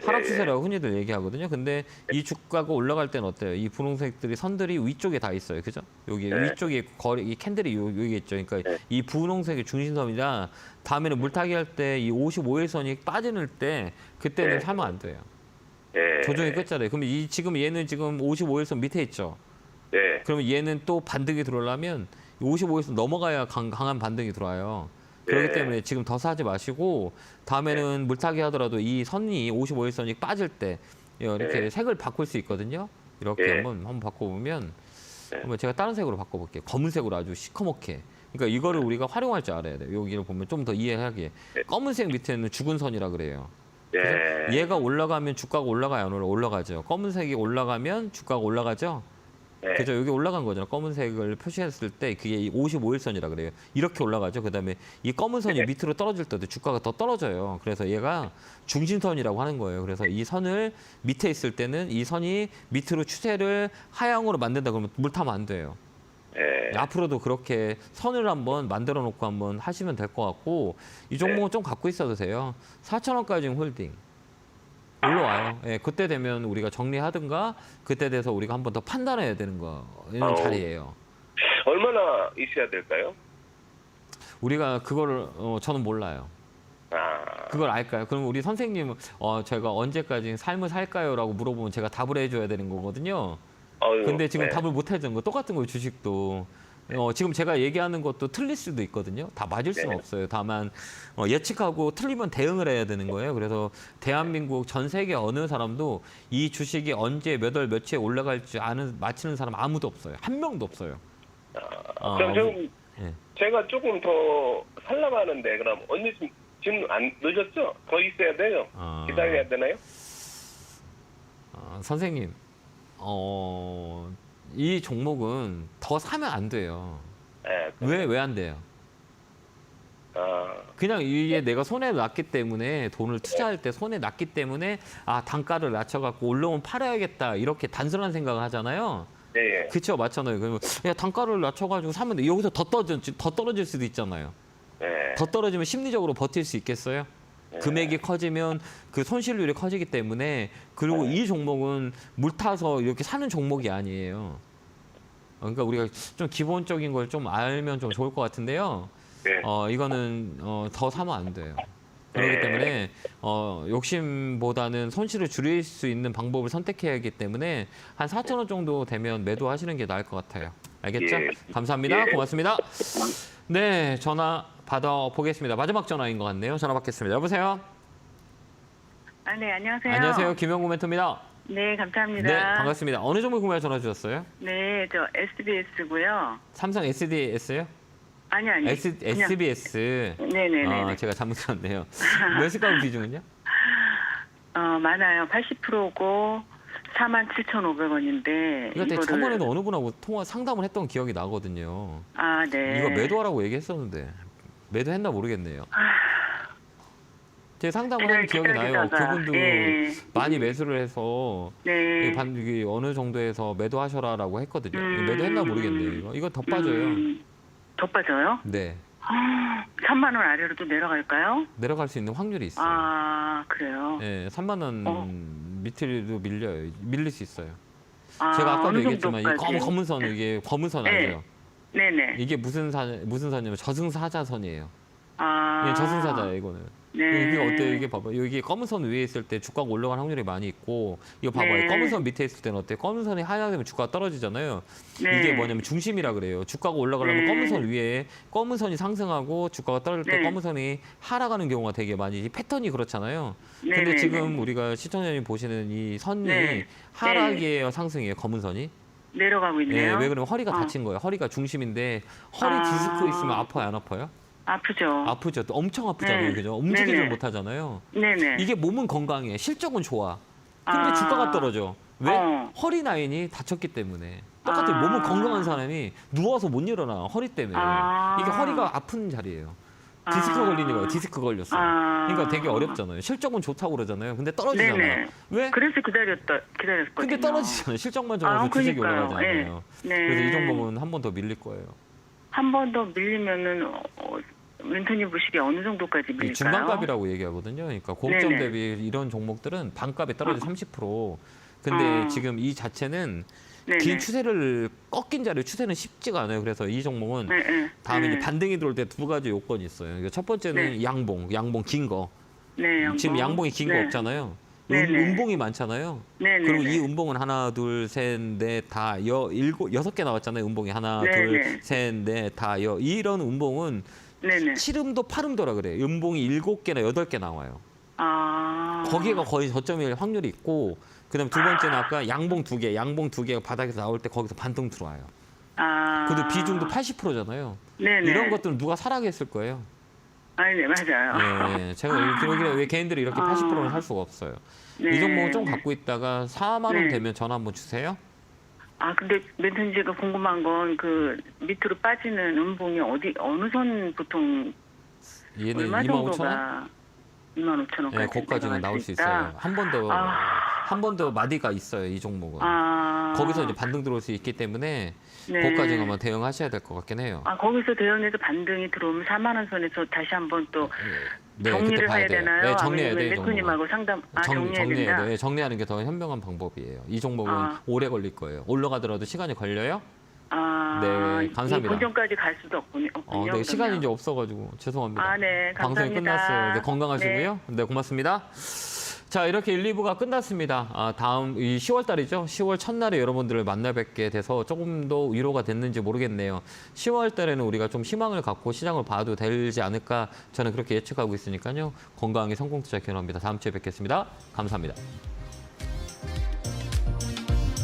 하락 추세라고 흔히들 얘기하거든요. 근데 이 주가가 올라갈 때는 어때요? 이 분홍색들이 선들이 위쪽에 다 있어요. 그죠? 여기 네. 위쪽에 이 캔들이 여기 있죠. 그러니까 네. 이 분홍색이 중심선이라 다음에는 물타기 할 때 이 55일선이 빠지는 때 그때는 네. 사면 안 돼요. 예. 조정이 끝자리에. 그러면 얘는 지금 55일선 밑에 있죠. 예. 그러면 얘는 또 반등이 들어오려면 55일선 넘어가야 강한 반등이 들어와요. 그렇기 네. 때문에 지금 더 사지 마시고 다음에는 물타기 하더라도 이 선이 55일선이 빠질 때 이렇게 네. 색을 바꿀 수 있거든요. 이렇게 네. 한번 바꿔보면 네. 한번 제가 다른 색으로 바꿔볼게요. 검은색으로 아주 시커멓게. 그러니까 이거를 우리가 활용할 줄 알아야 돼요. 여기를 보면 좀 더 이해하게. 네. 검은색 밑에는 죽은 선이라 그래요. 예. 그래서 얘가 올라가면 주가가 올라가요, 안 올라가죠. 검은색이 올라가면 주가가 올라가죠. 예. 그죠? 여기 올라간 거잖아. 검은색을 표시했을 때 그게 55일선이라 그래요. 이렇게 올라가죠. 그다음에 이 검은 선이 네. 밑으로 떨어질 때도 주가가 더 떨어져요. 그래서 얘가 중심선이라고 하는 거예요. 그래서 이 선을 밑에 있을 때는 이 선이 밑으로 추세를 하향으로 만든다 그러면 물 타면 안 돼요. 예. 앞으로도 그렇게 선을 한번 만들어 놓고 한번 하시면 될 것 같고 이 종목은 좀 갖고 있어도 돼요. 4,000원까지 지금 홀딩. 올라와요. 예, 그때 되면 우리가 정리하든가 그때 돼서 우리가 한번 더 판단해야 되는 거 이런 자리예요. 얼마나 있어야 될까요? 우리가 그거를 저는 몰라요. 아, 그걸 알까요? 그럼 우리 선생님 제가 언제까지 삶을 살까요?라고 물어보면 제가 답을 해줘야 되는 거거든요. 근데 지금 네. 답을 못 해주는 거 똑같은 거예요. 주식도. 지금 제가 얘기하는 것도 틀릴 수도 있거든요. 다 맞을 수는 네. 없어요. 다만 예측하고 틀리면 대응을 해야 되는 거예요. 그래서 대한민국 전 세계 어느 사람도 이 주식이 언제 몇 월 며칠에 올라갈지 맞히는 사람 아무도 없어요. 한 명도 없어요. 그럼 좀 예. 제가 조금 더 살라고 하는데 그럼 언제쯤 지금 안 늦었죠? 더 있어야 돼요? 기다려야 되나요? 선생님, 이 종목은 더 사면 안 돼요. 네. 왜 안 돼요? 그냥 이게 내가 손에 났기 때문에 돈을 투자할 때 손에 났기 때문에 단가를 낮춰갖고 올라오면 팔아야겠다 이렇게 단순한 생각을 하잖아요. 예. 그쵸, 맞잖아요. 그러면 야, 단가를 낮춰가지고 사면 돼. 여기서 더 떨어질 수도 있잖아요. 네. 더 떨어지면 심리적으로 버틸 수 있겠어요? 금액이 커지면 그 손실률이 커지기 때문에 그리고 이 종목은 물 타서 이렇게 사는 종목이 아니에요. 그러니까 우리가 좀 기본적인 걸 좀 알면 좀 좋을 것 같은데요. 네. 이거는 더 사면 안 돼요. 그렇기 때문에 욕심보다는 손실을 줄일 수 있는 방법을 선택해야 하기 때문에 한 4,000원 정도 되면 매도하시는 게 나을 것 같아요. 알겠죠? 예. 감사합니다. 예. 고맙습니다. 네, 전화 받아보겠습니다. 마지막 전화인 것 같네요. 전화 받겠습니다. 여보세요? 네, 안녕하세요. 안녕하세요. 김영구 멘토입니다. 네, 감사합니다. 네, 반갑습니다. 어느 종목 구매해 전화 주셨어요? 네, 저 SBS고요. 삼성 SDS요? 아니. SBS. 네네네. 제가 잘못 들었네요. 매수가격 비중은요? 많아요. 80%고 47,500원인데. 이거 저번에도 어느 분하고 상담을 했던 기억이 나거든요. 네. 이거 매도하라고 얘기했었는데 매도했나 모르겠네요. 제 상담을 한 기억이 나요. 그분도 많이 매수를 해서 네. 이게 어느 정도에서 매도하셔라라고 했거든요. 매도했나 모르겠네요. 이거 더 빠져요. 더 빠져요? 네. 3만 원 아래로 또 내려갈까요? 내려갈 수 있는 확률이 있어요. 그래요? 네, 3만 원 밑으로 밀릴 수 있어요. 제가 어느 아까도 얘기했지만 이 정도까지? 검은 선 이게 검은 선 네. 아세요? 네네. 이게 무슨 선이냐면 저승사자선이에요. 아. 예, 저승사자예요, 이거는. 네. 이게 어때요? 이게 봐봐요. 여기 검은 선 위에 있을 때 주가가 올라갈 확률이 많이 있고, 이거 봐봐요. 네. 검은 선 밑에 있을 때는 어때요? 검은 선이 하향 되면 주가가 떨어지잖아요. 네. 이게 뭐냐면 중심이라 그래요. 주가가 올라가려면 네. 검은 선 위에 검은 선이 상승하고 주가가 떨어질 때 네. 검은 선이 하락하는 경우가 되게 많이 이 패턴이 그렇잖아요. 네, 근데 네, 지금 우리가 시청자님 보시는 이 선이 네. 하락이에요, 상승이에요, 검은 선이? 내려가고 예, 있네요. 왜 그러면 허리가 다친 거예요. 허리가 중심인데 허리 디스크 있으면 아파요, 안 아파요? 아프죠. 아프죠. 또 엄청 아프잖아요. 네. 그죠? 움직이질 네네. 못하잖아요. 네네. 이게 몸은 건강해. 실적은 좋아. 근데 아. 주가가 떨어져. 왜? 어. 허리 라인이 다쳤기 때문에. 똑같아요. 몸은 건강한 사람이 누워서 못 일어나. 허리 때문에. 이게 허리가 아픈 자리예요. 디스크 걸리는 거예요. 디스크 걸렸어. 그러니까 되게 어렵잖아요. 실적은 좋다고 그러잖아요. 근데 떨어지잖아. 네네. 왜? 그래서 기다렸거든요. 근데 떨어지잖아요. 실적만 좋아서 주식이 그러니까요. 올라가지 않아요. 네. 그래서 이 종목은 한 번 더 밀릴 거예요. 한 번 더 밀리면은 멘토님 보시기에 어느 정도까지 밀릴까요? 중간값이라고 얘기하거든요. 그러니까 고점 네네. 대비 이런 종목들은 반값에 떨어져 30%. 근데 지금 이 자체는 네네. 긴 추세를 꺾인 자리 추세는 쉽지가 않아요. 그래서 이 종목은 네. 다음에 이제 네. 반등이 들어올 때 두 가지 요건이 있어요. 그러니까 첫 번째는 네. 양봉 긴 거. 네, 양봉. 지금 양봉이 긴 거 네. 없잖아요. 네네. 음봉이 많잖아요. 네네. 그리고 이 음봉은 하나, 둘, 셋, 넷, 다, 여섯 개 나왔잖아요. 음봉이 하나, 네네. 둘, 셋, 넷, 다, 이런 음봉은 네네. 7음도 8음도라 그래요. 음봉이 7개나 8개 나와요. 거기가 거의 저점일 확률이 있고, 그다음 두 번째는 아까 양봉 2개, 양봉 2개가 바닥에서 나올 때 거기서 반등 들어와요. 그래도 비중도 80%잖아요. 네네. 이런 것들은 누가 사라겠을 거예요. 네, 맞아요. 네, 제가 여기 왜 개인들이 이렇게 80%는 살 수가 없어요. 네. 이 종목은 좀 갖고 있다가 4만 원 네. 되면 전화 한번 주세요. 근데 멘토님 제가 궁금한 건 그 밑으로 빠지는 음봉이 어느 선 보통 얘는 얼마 25,000원? 정도가 25,000원까지 네, 거기까지는 나올 수 있어요. 한 번 더 마디가 있어요, 이 종목은. 거기서 이제 반등 들어올 수 있기 때문에 네. 그것까지 한번 대응하셔야 될 것 같긴 해요. 거기서 대응해서 반등이 들어오면 4만 원 선에서 다시 한번 또 네, 정리를 그때 봐야 해야 돼요. 되나요? 네, 정리해야 아니면 돼요. 이 종목은. 대표님하고 상담 정리해야 정리해야 된다. 돼요. 네, 정리하는 게 더 현명한 방법이에요. 이 종목은 오래 걸릴 거예요. 올라가더라도 시간이 걸려요. 네, 감사합니다. 이 고점까지 갈 수도 없군요. 네, 시간이 이제 없어가지고 죄송합니다. 네, 방송이 감사합니다. 끝났어요. 네, 건강하시고요. 네, 고맙습니다. 자, 이렇게 1, 2부가 끝났습니다. 다음 이 10월 달이죠. 10월 첫날에 여러분들을 만나 뵙게 돼서 조금 더 위로가 됐는지 모르겠네요. 10월 달에는 우리가 좀 희망을 갖고 시장을 봐도 되지 않을까 저는 그렇게 예측하고 있으니까요. 건강하게 성공 투자 기원합니다. 다음 주에 뵙겠습니다. 감사합니다.